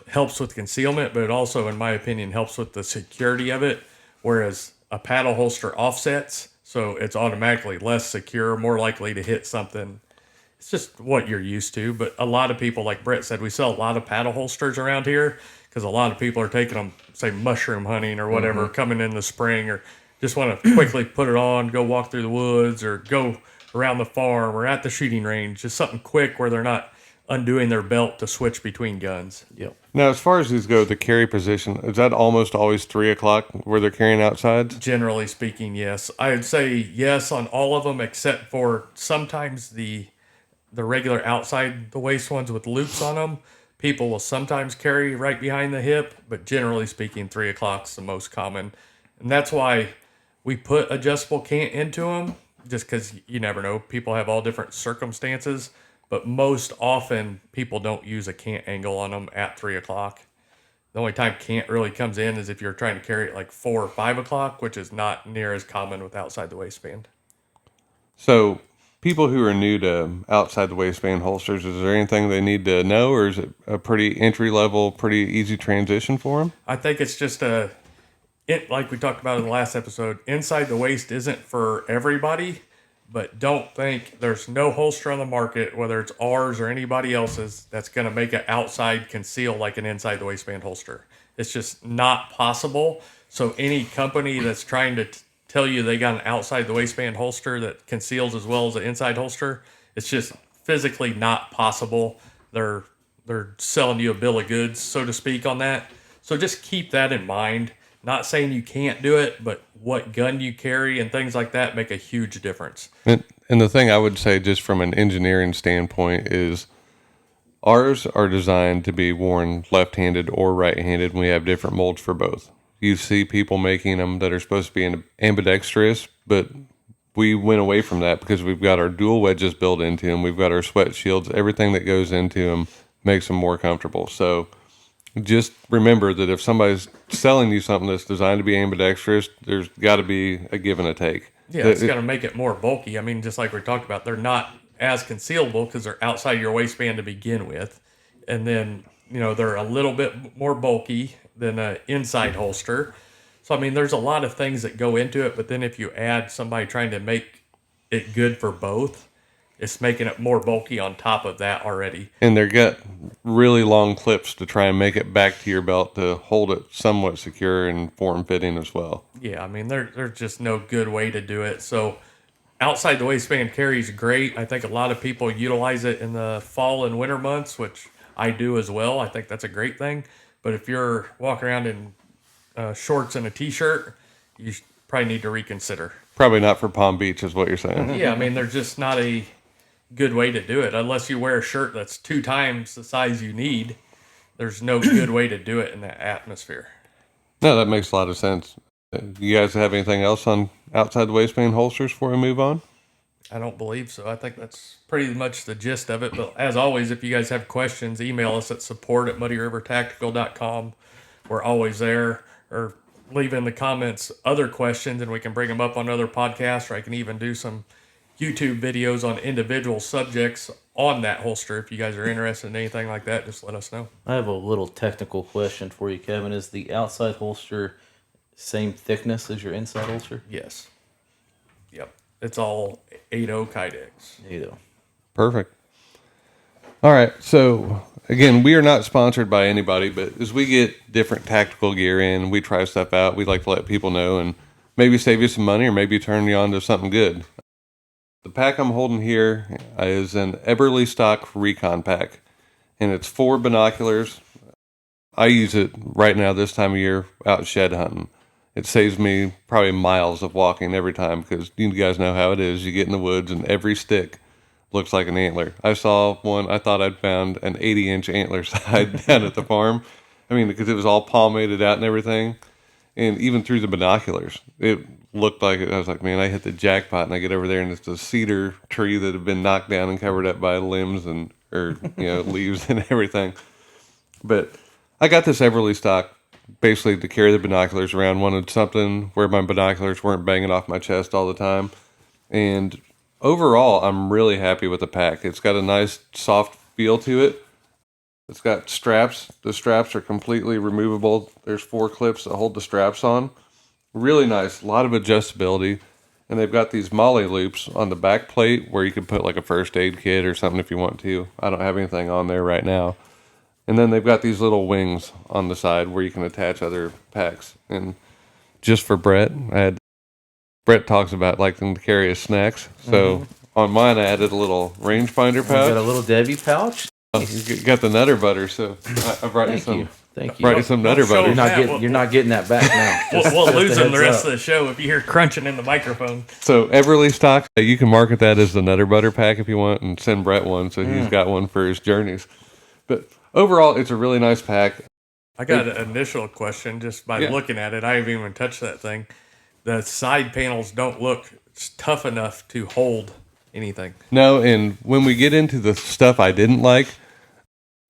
helps with concealment, but it also, in my opinion, helps with the security of it. Whereas a paddle holster offsets, so it's automatically less secure, more likely to hit something. It's just what you're used to. But a lot of people, like Brett said, we sell a lot of paddle holsters around here because a lot of people are taking them, say, mushroom hunting or whatever, coming in the spring, or just want to quickly put it on, go walk through the woods, or go around the farm or at the shooting range. Just something quick where they're not undoing their belt to switch between guns. yep. Now, as far as these go, the carry position, is that almost always 3 o'clock where they're carrying outside? Generally speaking, yes. I would say yes on all of them, except for sometimes the regular outside the waist ones with loops on them. People will sometimes carry right behind the hip, but generally speaking, 3 o'clock's the most common. And that's why we put adjustable cant into them, just because you never know. People have all different circumstances, but most often people don't use a cant angle on them at 3 o'clock. The only time cant really comes in is if you're trying to carry it like 4 or 5 o'clock, which is not near as common with outside the waistband. So, people who are new to outside the waistband holsters, is there anything they need to know, or is it a pretty entry level, pretty easy transition for them? I think it's just like we talked about in the last episode, inside the waist isn't for everybody, but don't think there's no holster on the market, whether it's ours or anybody else's, that's going to make an outside conceal like an inside the waistband holster. It's just not possible. So any company that's trying to tell you they got an outside the waistband holster that conceals as well as an inside holster, it's just physically not possible. They're selling you a bill of goods, so to speak, on that. So just keep that in mind. Not saying you can't do it, but what gun you carry and things like that make a huge difference. And the thing I would say, just from an engineering standpoint, is ours are designed to be worn left-handed or right-handed, and we have different molds for both. You see people making them that are supposed to be ambidextrous, but we went away from that because we've got our dual wedges built into them. We've got our sweat shields. Everything that goes into them makes them more comfortable. So just remember that if somebody's selling you something that's designed to be ambidextrous, there's got to be a give and a take. Yeah, it's got to make it more bulky. I mean, just like we talked about, they're not as concealable because they're outside your waistband to begin with. And then, they're a little bit more bulky than an inside holster. So, I mean, there's a lot of things that go into it. But then if you add somebody trying to make it good for both, it's making it more bulky on top of that already. And they've got really long clips to try and make it back to your belt to hold it somewhat secure and form-fitting as well. Yeah, I mean, there's just no good way to do it. So outside the waistband carry is great. I think a lot of people utilize it in the fall and winter months, which I do as well. I think that's a great thing. But if you're walking around in shorts and a T-shirt, you probably need to reconsider. Probably not for Palm Beach is what you're saying. Yeah, I mean, there's just not a good way to do it. Unless you wear a shirt that's 2 times the size you need, there's no good way to do it in that atmosphere. No, that makes a lot of sense. You guys have anything else on outside the waistband holsters before we move on? I don't believe so. I think that's pretty much the gist of it. But as always, if you guys have questions, email us at support@muddyrivertactical.com. We're always there. Or leave in the comments other questions, and we can bring them up on other podcasts, or I can even do some YouTube videos on individual subjects on that holster. If you guys are interested in anything like that, just let us know. I have a little technical question for you, Kevin. Is the outside holster same thickness as your inside holster? Yes. Yep. It's all 80 Kydex. 80. Perfect. All right. So, again, we are not sponsored by anybody, but as we get different tactical gear in, we try stuff out. We like to let people know. And maybe save you some money or maybe turn you on to something good. The pack I'm holding here is an Eberly Stock Recon pack, and it's 4 binoculars. I use it right now this time of year out shed hunting. It saves me probably miles of walking every time because you guys know how it is. You get in the woods and every stick looks like an antler. I saw one, I thought I'd found an 80-inch antler side down at the farm. I mean, because it was all palmated out and everything. And even through the binoculars, it looked like it. I was like, man, I hit the jackpot. And I get over there and it's a cedar tree that had been knocked down and covered up by limbs and, leaves and everything. But I got this Everly stock basically to carry the binoculars around. Wanted something where my binoculars weren't banging off my chest all the time. And overall, I'm really happy with the pack. It's got a nice soft feel to it. It's got straps. The straps are completely removable. There's 4 clips that hold the straps on. Really nice. A lot of adjustability. And they've got these molly loops on the back plate where you can put like a first aid kit or something if you want to. I don't have anything on there right now. And then they've got these little wings on the side where you can attach other packs. And just for Brett, Brett talks about liking to carry his snacks. So on mine, I added a little rangefinder pouch. Got a little Debbie pouch. You got the Nutter Butter, so I brought you some. Thank you. Brought you some Nutter Butter. You're not getting that back now. We'll lose him the rest of the show if you hear crunching in the microphone. So Everly stock, you can market that as the Nutter Butter pack if you want, and send Brett one, so he's got one for his journeys. But overall, it's a really nice pack. I got an initial question just by looking at it. I haven't even touched that thing. The side panels don't look tough enough to hold anything. No, and when we get into the stuff I didn't like,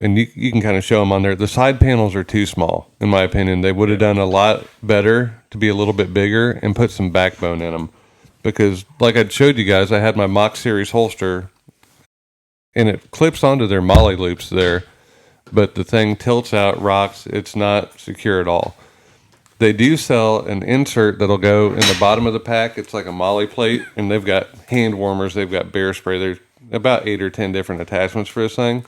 and you can kind of show them on there, the side panels are too small, in my opinion. They would have done a lot better to be a little bit bigger and put some backbone in them. Because, like I showed you guys, I had my Mach Series holster, and it clips onto their molly loops there, but the thing tilts out, rocks, it's not secure at all. They do sell an insert that'll go in the bottom of the pack. It's like a molly plate, and they've got hand warmers, they've got bear spray. There's about 8 or 10 different attachments for this thing.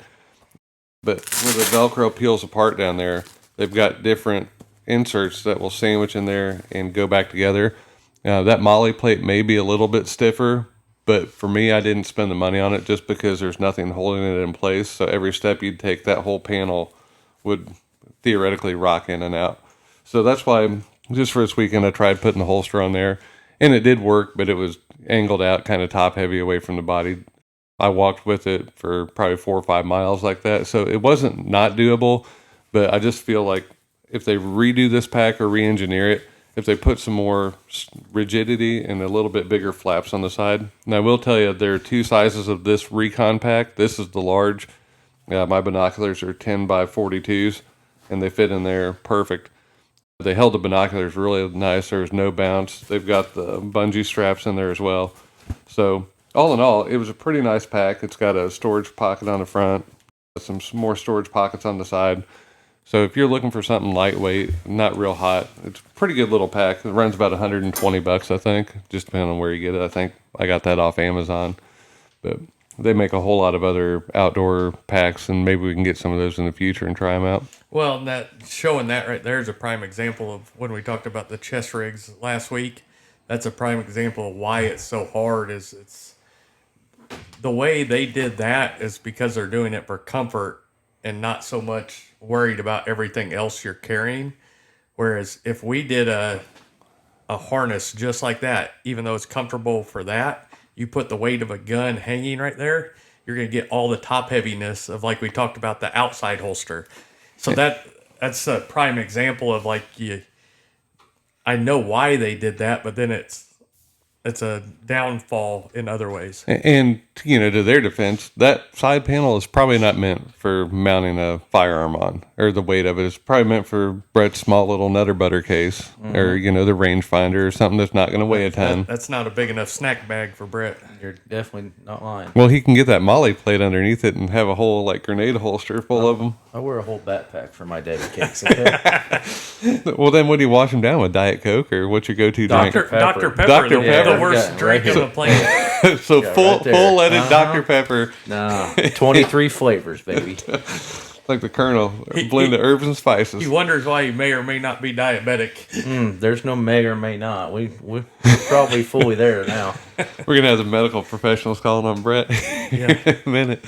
But where the Velcro peels apart down there, they've got different inserts that will sandwich in there and go back together. That molly plate may be a little bit stiffer, but for me, I didn't spend the money on it just because there's nothing holding it in place. So every step you'd take, that whole panel would theoretically rock in and out. So that's why, just for this weekend, I tried putting the holster on there. And it did work, but it was angled out, kind of top heavy away from the body. I walked with it for probably 4 or 5 miles like that. So it wasn't not doable, but I just feel like if they redo this pack or re-engineer it, if they put some more rigidity and a little bit bigger flaps on the side. And I will tell you, there are 2 sizes of this Recon pack. This is the large. My binoculars are 10 by 42s, and they fit in there perfect. They held the binoculars really nice. There was no bounce. They've got the bungee straps in there as well. So all in all, it was a pretty nice pack. It's got a storage pocket on the front, some more storage pockets on the side. So if you're looking for something lightweight, not real hot, it's a pretty good little pack. It runs about $120, I think, just depending on where you get it. I think I got that off Amazon. But they make a whole lot of other outdoor packs, and maybe we can get some of those in the future and try them out. Well, showing that right there is a prime example of when we talked about the chest rigs last week. That's a prime example of why it's so hard. It's the way they did that is because they're doing it for comfort and not so much worried about everything else you're carrying. Whereas if we did a harness just like that, even though it's comfortable for that, you put the weight of a gun hanging right there, you're going to get all the top heaviness of, like we talked about, the outside holster. So that's a prime example of I know why they did that, but then it's a downfall in other ways. And, to their defense, that side panel is probably not meant for mounting a firearm on, or the weight of it. It's probably meant for Brett's small little Nutter Butter case, or, the rangefinder, or something that's not going to weigh a ton. That's not a big enough snack bag for Brett. You're definitely not lying. Well, he can get that molly plate underneath it and have a whole, grenade holster full of them. I wear a whole backpack for my Debbie cakes, okay? Well, then what do you wash them down with? Diet Coke, or what's your go-to drink? Dr. Pepper. Dr. Pepper. The worst drink on the planet. So full-leaded Dr. Pepper. No, 23 flavors, baby. Like the Colonel, blend of herbs and spices. He wonders why he may or may not be diabetic. There's no may or may not. We're probably fully there now. We're gonna have the medical professionals calling on Brett Yeah. in a minute.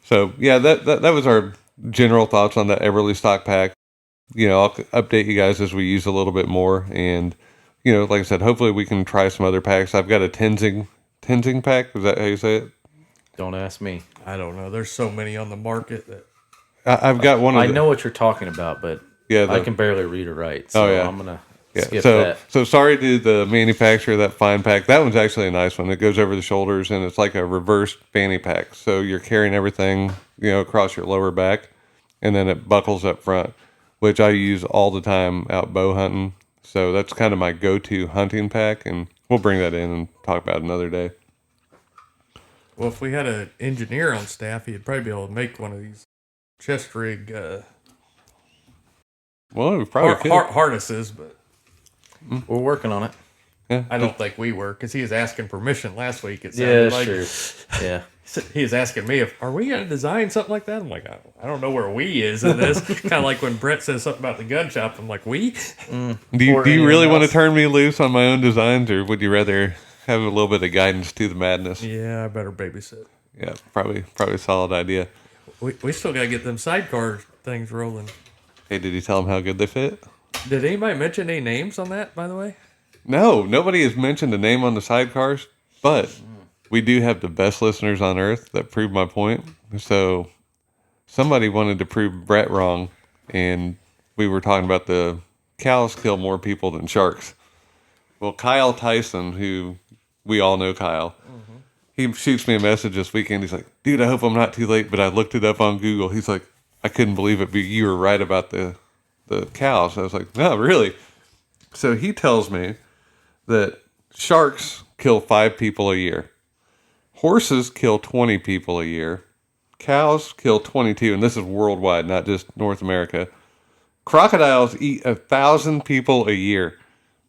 So yeah, that was our general thoughts on that Everly stock pack. I'll update you guys as we use a little bit more, and like I said, hopefully we can try some other packs. I've got a Tenzing pack. Is that how you say it? Don't ask me. I don't know. There's so many on the market that I've got one of I know what you're talking about, but I can barely read or write. So I'm going to skip that. So sorry to the manufacturer of that fine pack. That one's actually a nice one. It goes over the shoulders, and it's like a reverse fanny pack. So you're carrying everything, across your lower back, and then it buckles up front, which I use all the time out bow hunting. So that's kind of my go-to hunting pack, and we'll bring that in and talk about it another day. Well, if we had an engineer on staff, he'd probably be able to make one of these chest rig Well, we probably could. harnesses, but We're working on it. Yeah, I don't think we were, because he was asking permission last week. It Yeah, sounded like sure. Yeah. he was asking me are we going to design something like that? I'm like, I don't know where we is in this. Kind of like when Brett says something about the gun shop. I'm like, we? Do you really want to turn me loose on my own designs, or would you rather have a little bit of guidance to the madness? Yeah, I better babysit. Yeah, probably a solid idea. We still got to get them sidecar things rolling. Hey, did you tell them how good they fit? Did anybody mention any names on that, by the way? No, nobody has mentioned a name on the sidecars, but we do have the best listeners on earth that prove my point. So somebody wanted to prove Brett wrong, and we were talking about the cows kill more people than sharks. Well, Kyle Tyson, who we all know Kyle, he shoots me a message this weekend. He's like, dude, I hope I'm not too late, but I looked it up on Google. He's like, I couldn't believe it, but you were right about the cows. I was like, no, really? So he tells me that sharks kill 5 people a year. Horses kill 20 people a year. Cows kill 22, and this is worldwide, not just North America. Crocodiles eat 1,000 people a year.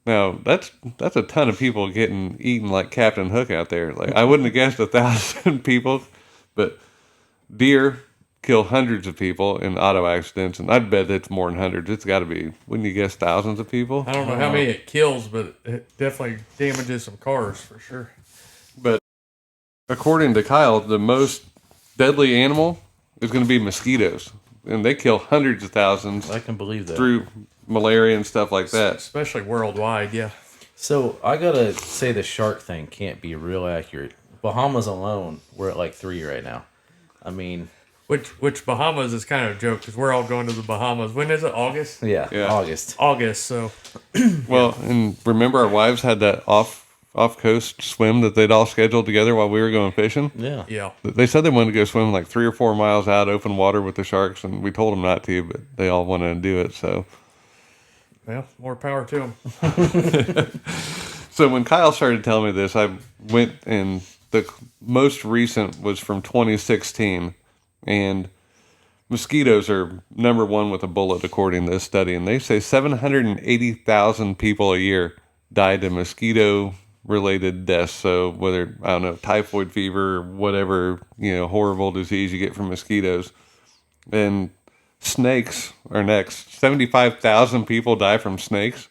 Now, that's a ton of people getting eaten like Captain Hook out there. Like, I wouldn't have guessed 1,000 people, but deer kill hundreds of people in auto accidents, and I'd bet it's more than hundreds. It's got to be, wouldn't you guess, thousands of people? I don't know how many it kills, but it definitely damages some cars for sure. But according to Kyle, the most deadly animal is going to be mosquitoes, and they kill hundreds of thousands I can believe that. through malaria and stuff like that. Especially worldwide, yeah. So I gotta say the shark thing can't be real accurate. Bahamas alone, we're at like 3 right now. I mean, Which Bahamas is kind of a joke, because we're all going to the Bahamas. When is it? August? yeah. Yeah. August, so Well, and remember our wives had that off-coast swim that they'd all scheduled together while we were going fishing? Yeah. yeah. They said they wanted to go swim like 3 or 4 miles out, open water with the sharks, and we told them not to, but they all wanted to do it, so... Well, more power to them. So when Kyle started telling me this, I went, and the most recent was from 2016, and mosquitoes are number one with a bullet according to this study, and they say 780,000 people a year died of mosquito-related deaths. So whether, I don't know, typhoid fever or whatever, horrible disease you get from mosquitoes. And snakes are next. 75,000 people die from snakes.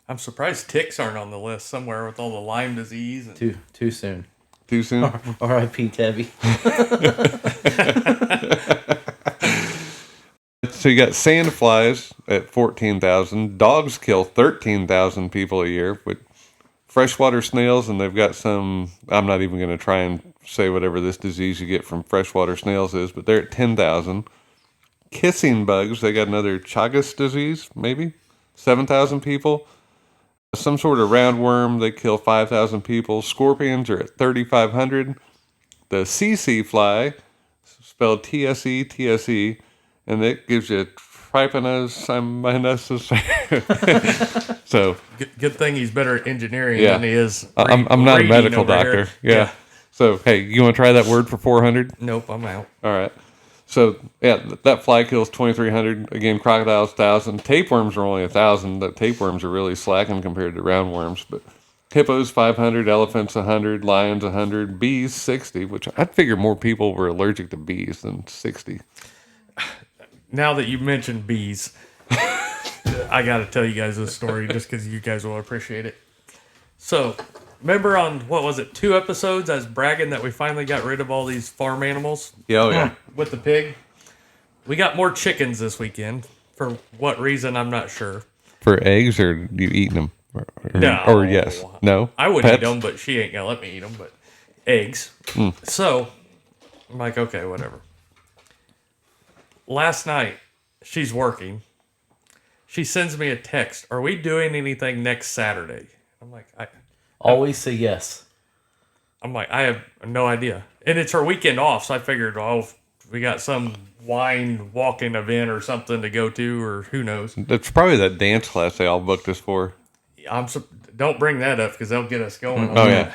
I'm surprised ticks aren't on the list somewhere with all the Lyme disease. And Too soon. Too soon? R.I.P. Tabby. So you got sandflies at 14,000. Dogs kill 13,000 people a year with freshwater snails, and they've got some, I'm not even going to try and say whatever this disease you get from freshwater snails is, but they're at 10,000. Kissing bugs, they got another Chagas disease, maybe 7,000 people. Some sort of roundworm, they kill 5,000 people. Scorpions are at 3,500. The CC fly, spelled TSE, and it gives you trypanosomiasis. So good thing he's better at engineering Yeah. than he is. I'm not a reading medical over here. doctor. Yeah. So hey, you want to try that word for 400? Nope, I'm out. All right. So yeah, that fly kills 2,300. Again, crocodiles 1,000. Tapeworms are only 1,000. The tapeworms are really slacking compared to roundworms. But hippos 500, elephants 100, lions 100, bees 60, which I'd figure more people were allergic to bees than 60. Now that you mentioned bees, I got to tell you guys this story just because you guys will appreciate it. So, remember on, what was it, 2 episodes, I was bragging that we finally got rid of all these farm animals? Yeah, oh yeah. With the pig? We got more chickens this weekend. For what reason, I'm not sure. For eggs, or you eating them? No. Or yes. No? I would Pets? eat them, but she ain't going to let me eat them. But eggs. So, I'm like, okay, whatever. Last night, she's working. She sends me a text. Are we doing anything next Saturday? I'm like, Always say yes. I have no idea. And it's her weekend off, so I figured, oh, we got some wine walking event or something to go to, or who knows. That's probably that dance class they all booked us for. Don't bring that up because they'll get us going. Oh, yeah.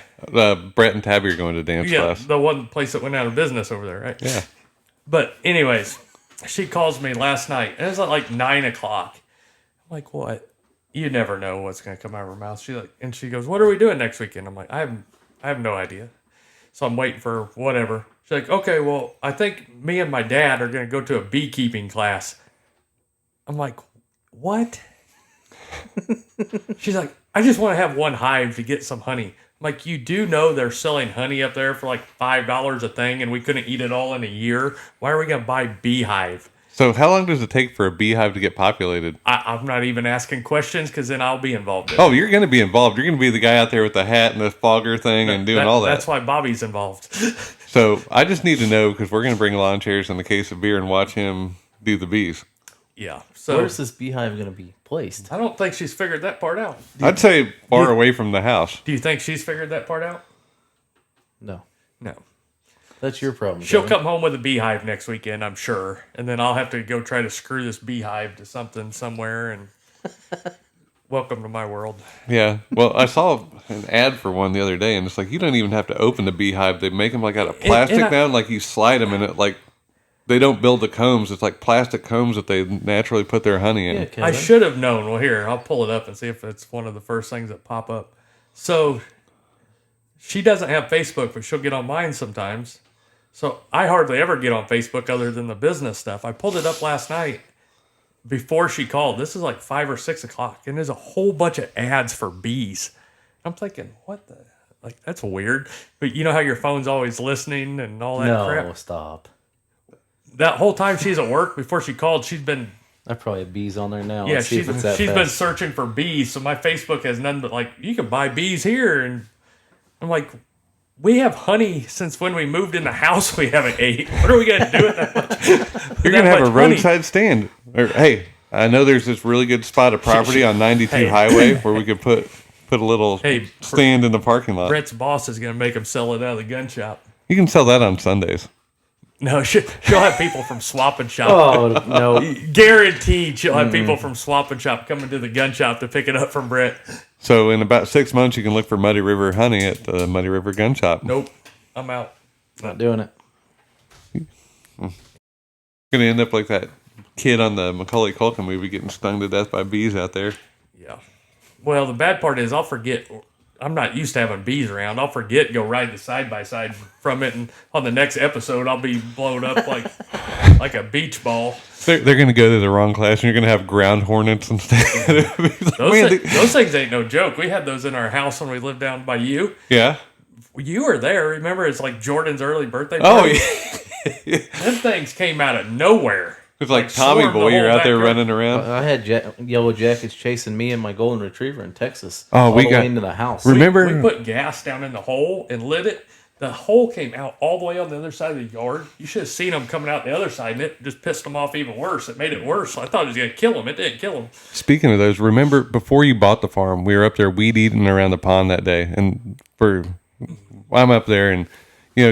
Brett and Tabby are going to dance class. The one place that went out of business over there, right? Yeah. But anyways, she calls me last night, and it's at like 9 o'clock. I'm like, what? You never know what's going to come out of her mouth. She goes, what are we doing next weekend? I'm like, I have no idea. So I'm waiting for whatever. She's like, okay, well, I think me and my dad are going to go to a beekeeping class. I'm like, what? She's like, I just want to have one hive to get some honey. I'm like, you do know they're selling honey up there for like $5 a thing, and we couldn't eat it all in a year. Why are we going to buy beehive? So how long does it take for a beehive to get populated? I'm not even asking questions because then I'll be involved in it. Oh, you're going to be involved. You're going to be the guy out there with the hat and the fogger thing and doing all that. That's why Bobby's involved. So I just need to know, because we're going to bring lawn chairs and a case of beer and watch him do the bees. Yeah. So Where's this beehive going to be placed? I don't think she's figured that part out. I'd say far away from the house. Do you think she's figured that part out? No. No. That's your problem. She'll Kevin. come home with a beehive next weekend, I'm sure. And then I'll have to go try to screw this beehive to something somewhere. And welcome to my world. Yeah. Well, I saw an ad for one the other day, and it's like, you don't even have to open the beehive. They make them like out of plastic now, and like you slide them in it. Like, they don't build the combs. It's like plastic combs that they naturally put their honey in. Yeah, Kevin. I should have known. Well, here, I'll pull it up and see if it's one of the first things that pop up. So she doesn't have Facebook, but she'll get on mine sometimes. So I hardly ever get on Facebook other than the business stuff. I pulled it up last night before she called. This is like 5 or 6 o'clock, and there's a whole bunch of ads for bees. I'm thinking, what the? Like, that's weird. But you know how your phone's always listening and all that crap? No, stop. That whole time she's at work, before she called, she's been... I probably have bees on there now. Yeah, Let's see she's if it's that been fast. searching for bees. So my Facebook has none but like, you can buy bees here. And I'm like... We have honey since when we moved in the house we haven't ate. What are we going to do with that much? You're going to have a roadside stand. Or, hey, I know there's this really good spot of property on 92 Highway where we could put a little stand in the parking lot. Brett's boss is going to make him sell it out of the gun shop. You can sell that on Sundays. No, she'll have people from Swap and Shop. Oh, no. Guaranteed she'll have people from Swap and Shop coming to the gun shop to pick it up from Brett. So in about 6 months, you can look for Muddy River honey at the Muddy River Gun Shop. Nope. I'm out. Not doing it. Going to end up like that kid on the Macaulay Culkin movie getting stung to death by bees out there. Yeah. Well, the bad part is I'll forget. I'm not used to having bees around. I'll forget, go ride the side-by-side from it, and on the next episode, I'll be blown up like a beach ball. They're going to go to the wrong class, and you're going to have ground hornets instead. Those things ain't no joke. We had those in our house when we lived down by you. Yeah. You were there. Remember, it's like Jordan's early birthday Oh, party. yeah. Them things came out of nowhere. It's like Tommy swarmed Boy, the you're whole out there backyard. running around. I had yellow jackets chasing me and my golden retriever in Texas. Oh, all we the got- way into the house. Remember? We put gas down in the hole and lit it. The hole came out all the way on the other side of the yard. You should have seen them coming out the other side, and it just pissed them off even worse. It made it worse. I thought it was going to kill them. It didn't kill them. Speaking of those, remember before you bought the farm, we were up there weed eating around the pond that day. And I'm up there, and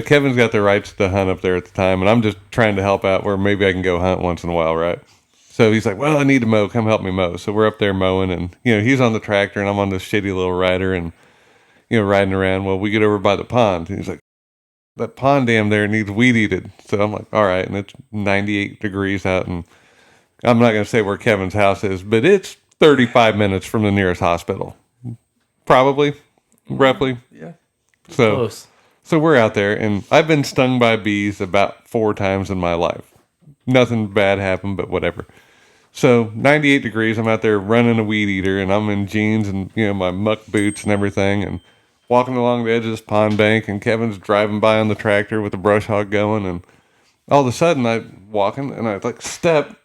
Kevin's got the rights to hunt up there at the time, and I'm just trying to help out where maybe I can go hunt once in a while, right? So he's like, well, I need to mow. Come help me mow. So we're up there mowing, and he's on the tractor, and I'm on this shitty little rider, and riding around. Well, we get over by the pond, and he's like, that pond dam there needs weed eated. So I'm like, all right, and it's 98 degrees out, and I'm not going to say where Kevin's house is, but it's 35 minutes from the nearest hospital. Probably. roughly. Yeah. So, Close. so we're out there, and I've been stung by bees about 4 times in my life. Nothing bad happened, but whatever. So 98 degrees, I'm out there running a weed eater, and I'm in jeans and my muck boots and everything, and walking along the edge of this pond bank, and Kevin's driving by on the tractor with the brush hog going, and all of a sudden I'm walking and I like step,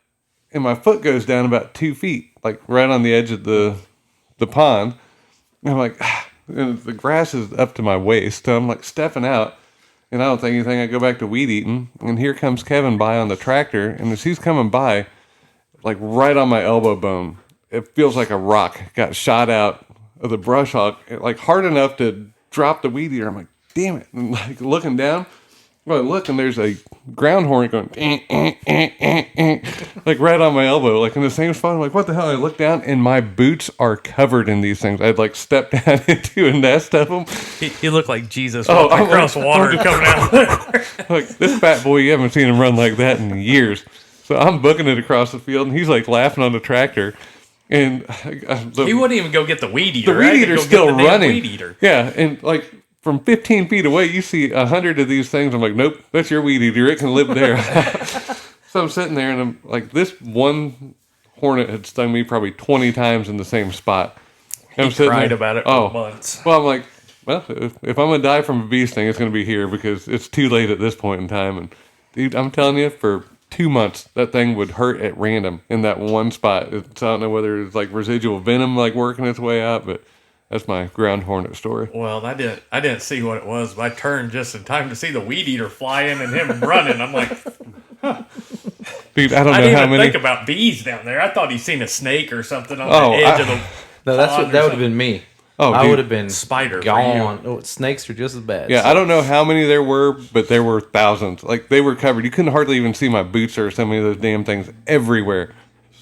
and my foot goes down about 2 feet, like right on the edge of the pond. And I'm like, and the grass is up to my waist, so I'm like stepping out, and I don't think anything. I go back to weed eating, and here comes Kevin by on the tractor, and as he's coming by, like right on my elbow bone, it feels like a rock got shot out of the brush hog, like hard enough to drop the weed eater. I'm like, damn it. And like looking down, well, I look, and there's a ground hornet going, like right on my elbow, like in the same spot. I'm like, what the hell? I look down, and my boots are covered in these things. I'd like stepped down into a nest of them. He looked like Jesus walking across water coming out. Like, this fat boy, you haven't seen him run like that in years. So I'm booking it across the field, and he's like laughing on the tractor. And He wouldn't even go get the weed eater. the weed right? eater's He'd go still get the damn running. Weed eater. Yeah, and like from 15 feet away, you see 100 of these things. I'm like, nope, that's your weed eater. It can live there. So I'm sitting there, and I'm like, this one hornet had stung me probably 20 times in the same spot. And I'm He sitting cried there, about it for months. Well, I'm like, well, if I'm going to die from a bee sting, it's going to be here because it's too late at this point in time. And dude, I'm telling you, for 2 months, that thing would hurt at random in that one spot. So I don't know whether it's like residual venom like working its way out, but that's my ground hornet story. Well, I didn't see what it was, but I turned just in time to see the weed eater flying and him running. I'm like, Dude, I don't I know didn't how even many. think about bees down there. I thought he'd seen a snake or something on Oh, the edge of the No, that's pond what or that would have something. been me. Oh, I dude. would have been Spider for gone. Oh, snakes are just as bad. Yeah, so- I don't know how many there were, but there were thousands. Like, they were covered. You couldn't hardly even see my boots or so many of those damn things everywhere.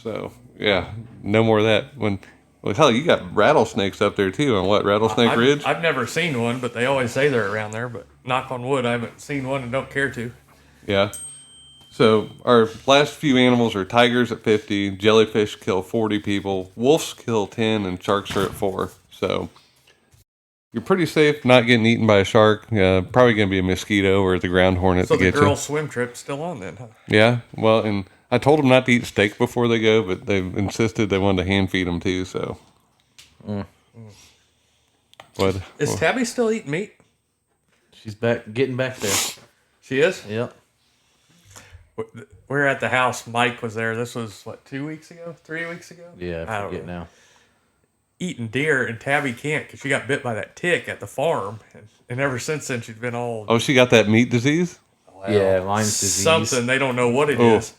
So, yeah, no more of that. Well, hell, you got rattlesnakes up there, too, on what, Rattlesnake Ridge? I've never seen one, but they always say they're around there. But knock on wood, I haven't seen one and don't care to. Yeah. So, our last few animals are tigers at 50, jellyfish kill 40 people, wolves kill 10, and sharks are at 4. So, you're pretty safe not getting eaten by a shark. Probably going to be a mosquito or the ground hornet So to the get girl you. swim trip's still on then, huh? Yeah, well, and I told them not to eat steak before they go, but they insisted they wanted to hand feed them too. So, What? Is Tabby still eating meat? She's getting back there. She is. Yep. We were at the house. Mike was there. This was what, 2 weeks ago, 3 weeks ago? Yeah, I forget now. Eating deer, and Tabby can't because she got bit by that tick at the farm, and ever since then she's been all Oh, she got that meat disease? Yeah, Lyme's disease. something they don't know what it is.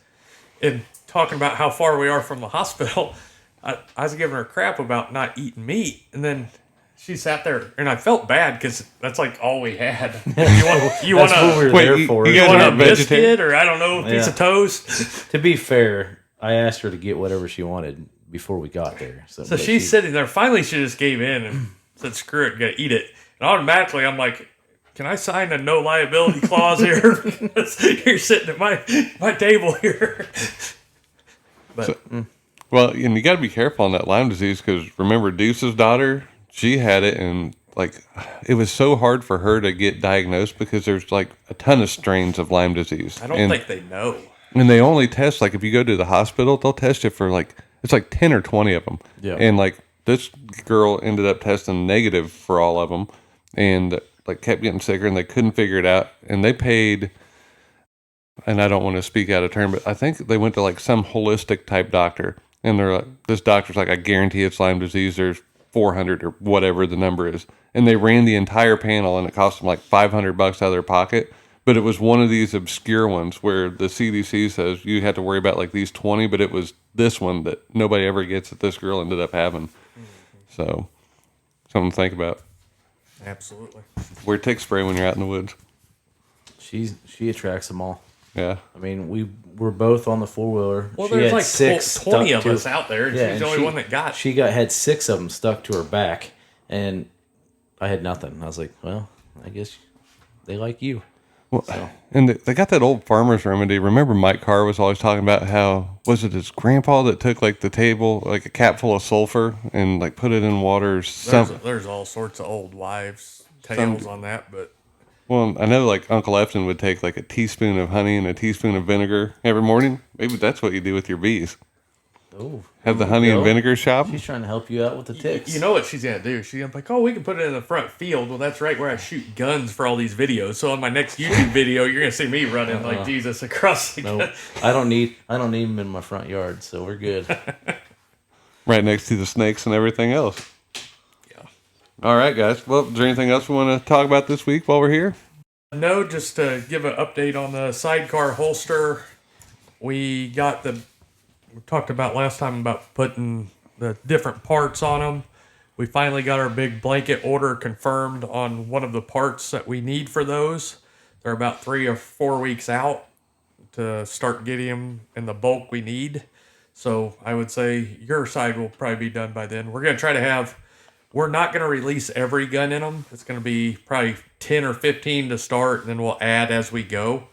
And talking about how far we are from the hospital, I was giving her crap about not eating meat, and then she sat there, and I felt bad because that's like all we had. You want That's what we a were there for. you you guys want are a vegetarian? biscuit or I don't know, a piece Yeah. of toast? To be fair, I asked her to get whatever she wanted before we got there. So but she's sitting there. Finally, she just gave in and said, "Screw it, gotta eat it." And automatically, I'm like, "Can I sign a no liability clause here? Because you're sitting at my table here." But Well, and you got to be careful on that Lyme disease because remember Deuce's daughter, she had it, and like it was so hard for her to get diagnosed because there's like a ton of strains of Lyme disease. I don't think they know. And they only test, like, if you go to the hospital, they'll test you for, like, it's like 10 or 20 of them. Yeah. And, like, this girl ended up testing negative for all of them and, like, kept getting sicker, and they couldn't figure it out. And they paid, and I don't want to speak out of turn, but I think they went to, like, some holistic type doctor. And they're like, this doctor's like, I guarantee it's Lyme disease. There's 400 or whatever the number is. And they ran the entire panel, and it cost them, like, $500 out of their pocket. But it was one of these obscure ones where the CDC says you have to worry about like these 20, but it was this one that nobody ever gets that this girl ended up having. So, something to think about. Absolutely. Wear tick spray when you're out in the woods. She attracts them all. Yeah. I mean, we're both on the 4-wheeler. Well, She there's had like 6 20 stuck of to- us out there, and Yeah, she's and the only she- one that got. She had 6 of them stuck to her back, and I had nothing. I was like, well, I guess they like you. So And they got that old farmer's remedy. Remember Mike Carr was always talking about how, was it his grandpa that took like the table, like a cap full of sulfur and like put it in water or something? There's all sorts of old wives' Some, tales on that, but well, I know like Uncle Efton would take like a teaspoon of honey and a teaspoon of vinegar every morning. Maybe that's what you do with your bees. oh, Have the there you honey and go. vinegar shop. She's trying to help you out with the ticks. you know what she's gonna do? She's gonna be like, "Oh, we can put it in the front field." Well, that's right where I shoot guns for all these videos. So on my next YouTube video, you're gonna see me running like Jesus across the No, gun. I don't need them in my front yard, so we're good. Right next to the snakes and everything else. Yeah. All right, guys. Well, is there anything else we want to talk about this week while we're here? No, just to give an update on the sidecar holster. We talked about last time about putting the different parts on them. We finally got our big blanket order confirmed on one of the parts that we need for those. They're about 3 or 4 weeks out to start getting them in the bulk we need. So I would say your side will probably be done by then. We're not going to release every gun in them. It's going to be probably 10 or 15 to start, and then we'll add as we go.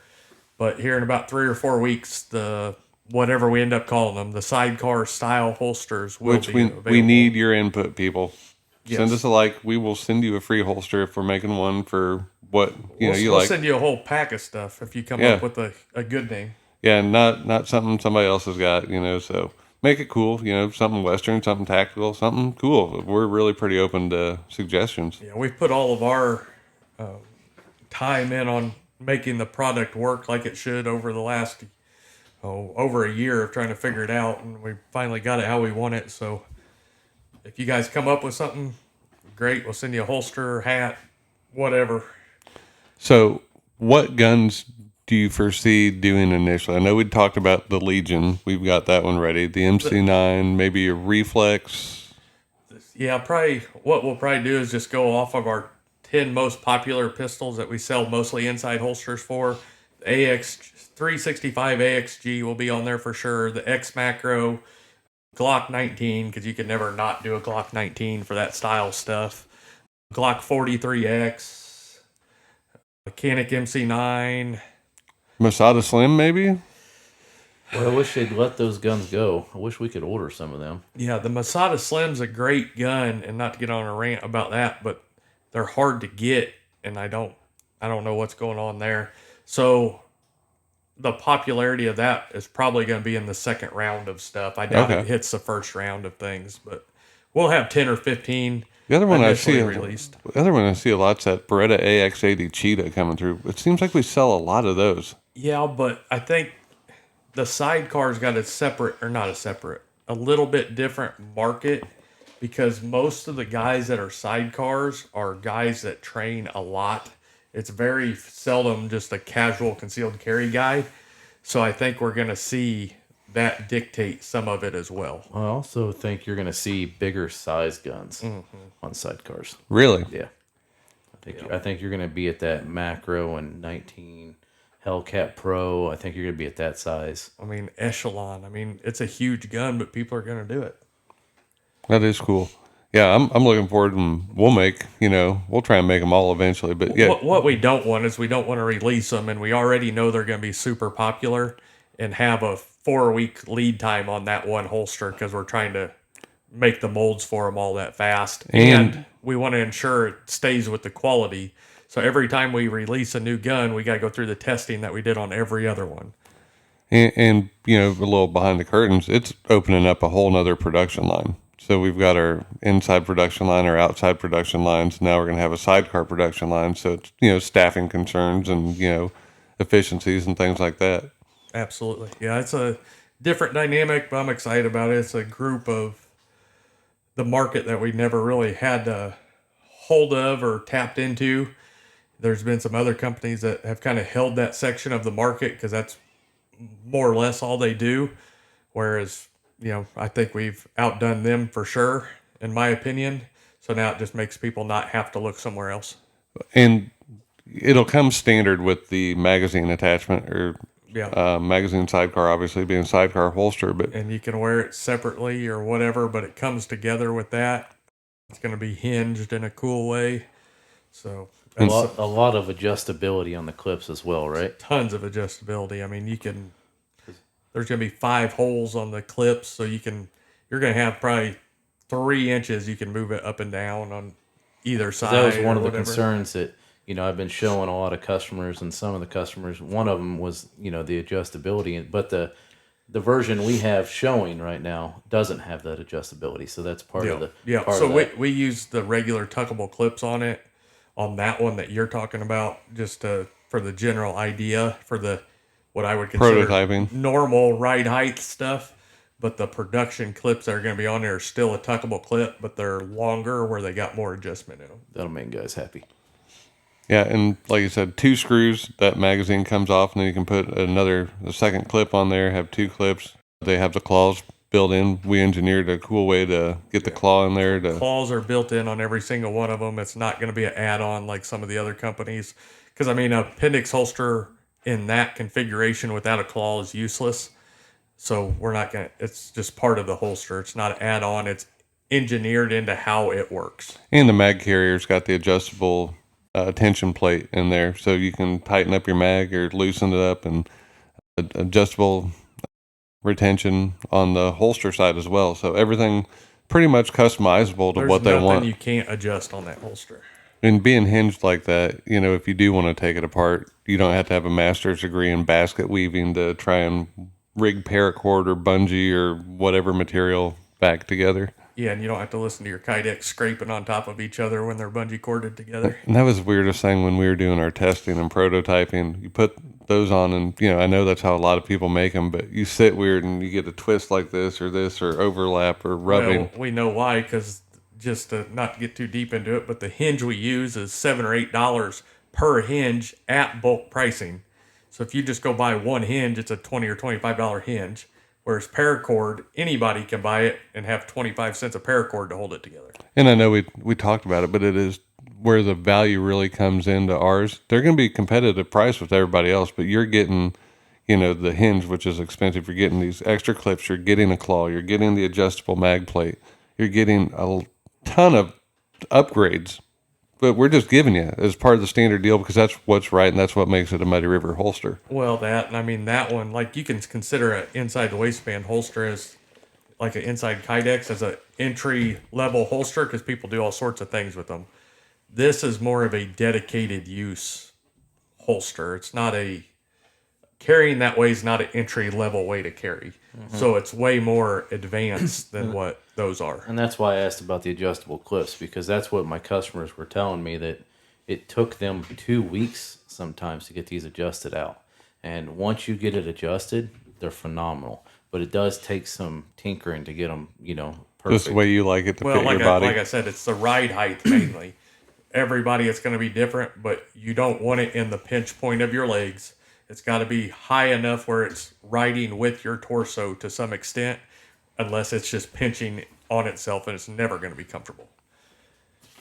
But here in about 3 or 4 weeks, the whatever we end up calling them, the sidecar style holsters will Which be we available. need your input, people. Send Yes. us a like. We will send you a free holster if we're making one for what you We'll like. send you a whole pack of stuff if you come Yeah. up with a good name. Yeah, not something somebody else has got. So make it cool. Something Western, something tactical, something cool. We're really pretty open to suggestions. Yeah, we've put all of our time in on making the product work like it should over the last over a year of trying to figure it out, and we finally got it how we want it. So if you guys come up with something great, we'll send you a holster, hat, whatever. So, what guns do you foresee doing initially? I know we talked about the Legion. We've got that one ready. The MC9, maybe a Reflex. Yeah, probably what we'll probably do is just go off of our 10 most popular pistols that we sell mostly inside holsters for. The AX 365 AXG will be on there for sure. The X Macro, Glock 19, because you can never not do a Glock 19 for that style stuff. Glock 43X, Mechanic MC9. Masada Slim, maybe? Well, I wish they'd let those guns go. I wish we could order some of them. Yeah, the Masada Slim's a great gun, and not to get on a rant about that, but they're hard to get, and I don't know what's going on there. So the popularity of that is probably going to be in the second round of stuff. I doubt Okay. it hits the first round of things, but we'll have 10 or 15 The other one I see, initially released. the other one I see a lot's that Beretta AX80 Cheetah coming through. It seems like we sell a lot of those. Yeah, but I think the sidecar's got a little bit different market, because most of the guys that are sidecars are guys that train a lot. It's very seldom just a casual concealed carry guy. So I think we're going to see that dictate some of it as well. I also think you're going to see bigger size guns on sidecars. Really? Yeah, I think you're going to be at that Macro and 19 Hellcat Pro. I think you're going to be at that size. I mean, Echelon. I mean, it's a huge gun, but people are going to do it. That is cool. Yeah, I'm looking forward, and we'll try and make them all eventually. But yeah, What we don't want is we don't want to release them, and we already know they're going to be super popular and have a 4-week lead time on that one holster because we're trying to make the molds for them all that fast. And we want to ensure it stays with the quality. So every time we release a new gun, we got to go through the testing that we did on every other one. and a little behind the curtains, it's opening up a whole nother production line. So we've got our inside production line, our outside production lines. Now we're going to have a sidecar production line. So it's, staffing concerns and, efficiencies and things like that. Absolutely. Yeah, it's a different dynamic, but I'm excited about it. It's a group of the market that we never really had a hold of or tapped into. There's been some other companies that have kind of held that section of the market because that's more or less all they do. Whereas, I think we've outdone them for sure, in my opinion. So now it just makes people not have to look somewhere else. And it'll come standard with the magazine attachment or Yeah. magazine sidecar, obviously being sidecar holster. But And you can wear it separately or whatever, but it comes together with that. It's going to be hinged in a cool way. So A lot of adjustability on the clips as well, right? Tons of adjustability. I mean, there's going to be 5 holes on the clips, so you're going to have probably 3 inches. You can move it up and down on either side. That was one of the whatever. concerns that, I've been showing a lot of customers, and some of the customers, one of them was, the adjustability, but the version we have showing right now doesn't have that adjustability. So that's part of the, So we use the regular tuckable clips on it, on that one that you're talking about, just for the general idea, for the what I would consider Prototyping. normal ride height stuff. But the production clips that are going to be on there are still a tuckable clip, but they're longer where they got more adjustment in them. that'll make guys happy. Yeah, and like you said, 2 screws, that magazine comes off, and then you can put a second clip on there, have 2 clips. They have the claws built in. We engineered a cool way to get the claw in there. Claws are built in on every single one of them. It's not going to be an add-on like some of the other companies. Because, I mean, a appendix holster in that configuration without a claw is useless. So we're not going to, it's just part of the holster. It's not an add-on. It's engineered into how it works. And the mag carrier's got the adjustable tension plate in there, so you can tighten up your mag or loosen it up, and adjustable retention on the holster side as well. So everything pretty much customizable to what they want. There's nothing you can't adjust on that holster. And being hinged like that, if you do want to take it apart, you don't have to have a master's degree in basket weaving to try and rig paracord or bungee or whatever material back together. Yeah, and you don't have to listen to your Kydex scraping on top of each other when they're bungee corded together. And that was the weirdest thing when we were doing our testing and prototyping. You put those on, and I know that's how a lot of people make them, but you sit weird and you get a twist like this or overlap or rubbing. Well, we know why, because just to not get too deep into it, but the hinge we use is $7 or $8 per hinge at bulk pricing. So if you just go buy one hinge, it's a $20 or $25 hinge. Whereas paracord, anybody can buy it and have 25 cents a paracord to hold it together. And I know we talked about it, but it is where the value really comes into ours. They're going to be competitive price with everybody else, but you're getting, the hinge, which is expensive. You're getting these extra clips. You're getting a claw. You're getting the adjustable mag plate. You're getting a ton of upgrades. But we're just giving you as part of the standard deal because that's what's right, and that's what makes it a Muddy River holster. Well, that one, like you can consider an inside the waistband holster as like an inside Kydex as an entry level holster because people do all sorts of things with them. This is more of a dedicated use holster. It's not carrying that way is not an entry level way to carry. Mm-hmm. So it's way more advanced than what those are. And that's why I asked about the adjustable clips, because that's what my customers were telling me, that it took them 2 weeks sometimes to get these adjusted out. And once you get it adjusted, they're phenomenal. But it does take some tinkering to get them, perfect. Just the way you like it to fit your body. Like I said, it's the ride height mainly. Everybody, it's going to be different, but you don't want it in the pinch point of your legs. It's got to be high enough where it's riding with your torso to some extent, unless it's just pinching on itself, and it's never going to be comfortable.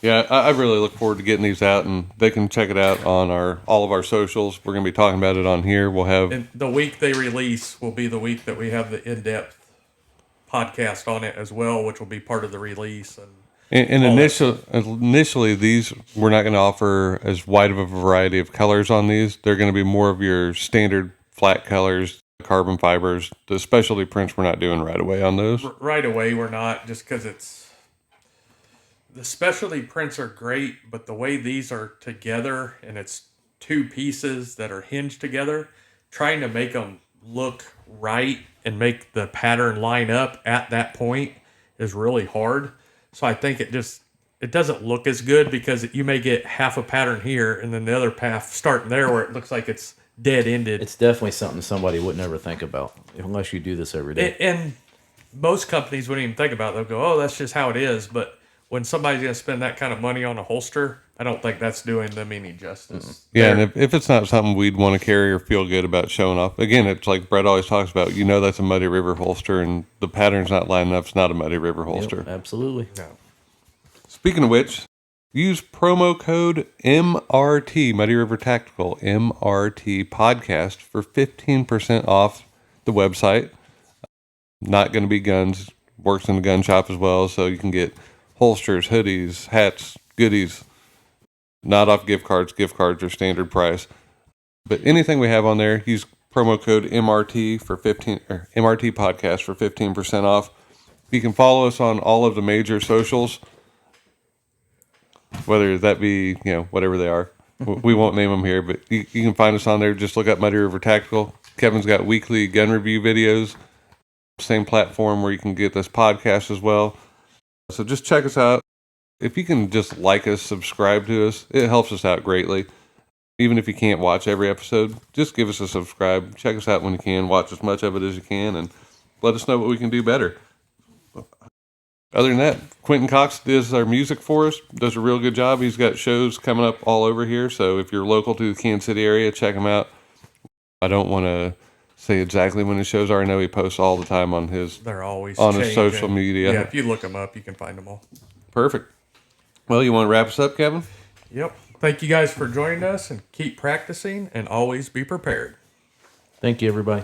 Yeah, I really look forward to getting these out, and they can check it out on all of our socials. We're going to be talking about it on here. We'll have... And the week they release will be the week that we have the in-depth podcast on it as well, which will be part of the release. And initially, these, we're not going to offer as wide of a variety of colors on these. They're going to be more of your standard flat colors, carbon fibers. The specialty prints we're not doing right away on those. Right away, we're not, just because the specialty prints are great, but the way these are together, and it's 2 pieces that are hinged together, trying to make them look right and make the pattern line up at that point is really hard. So I think it doesn't look as good because you may get half a pattern here and then the other half starting there where it looks like it's dead-ended. It's definitely something somebody would never think about unless you do this every day. And most companies wouldn't even think about it. They'll go, oh, that's just how it is. But when somebody's going to spend that kind of money on a holster, I don't think that's doing them any justice. Mm-hmm. Yeah, and if it's not something we'd want to carry or feel good about showing off, again, it's like Brett always talks about, that's a Muddy River holster, and the pattern's not lining up, it's not a Muddy River holster. Yep, absolutely. No. Speaking of which, use promo code MRT, Muddy River Tactical, MRT Podcast, for 15% off the website. Not going to be guns, works in the gun shop as well, so you can get holsters, hoodies, hats, goodies, not off gift cards. Gift cards are standard price. But anything we have on there, use promo code MRT for MRT podcast for 15% off. You can follow us on all of the major socials, whether that be, whatever they are. We won't name them here, but you can find us on there. Just look up Muddy River Tactical. Kevin's got weekly gun review videos. Same platform where you can get this podcast as well. So just check us out. If you can just like us, subscribe to us, it helps us out greatly. Even if you can't watch every episode, just give us a subscribe. Check us out when you can. Watch as much of it as you can, and let us know what we can do better. Other than that, Quentin Cox does our music for us, does a real good job. He's got shows coming up all over here, so if you're local to the Kansas City area, check him out. I don't want to say exactly when his shows are. I know he posts all the time on his They're always on his changing. social media. Yeah, if you look them up, you can find them all. Perfect. Well, you want to wrap us up, Kevin? Yep. Thank you guys for joining us, and keep practicing and always be prepared. Thank you, everybody.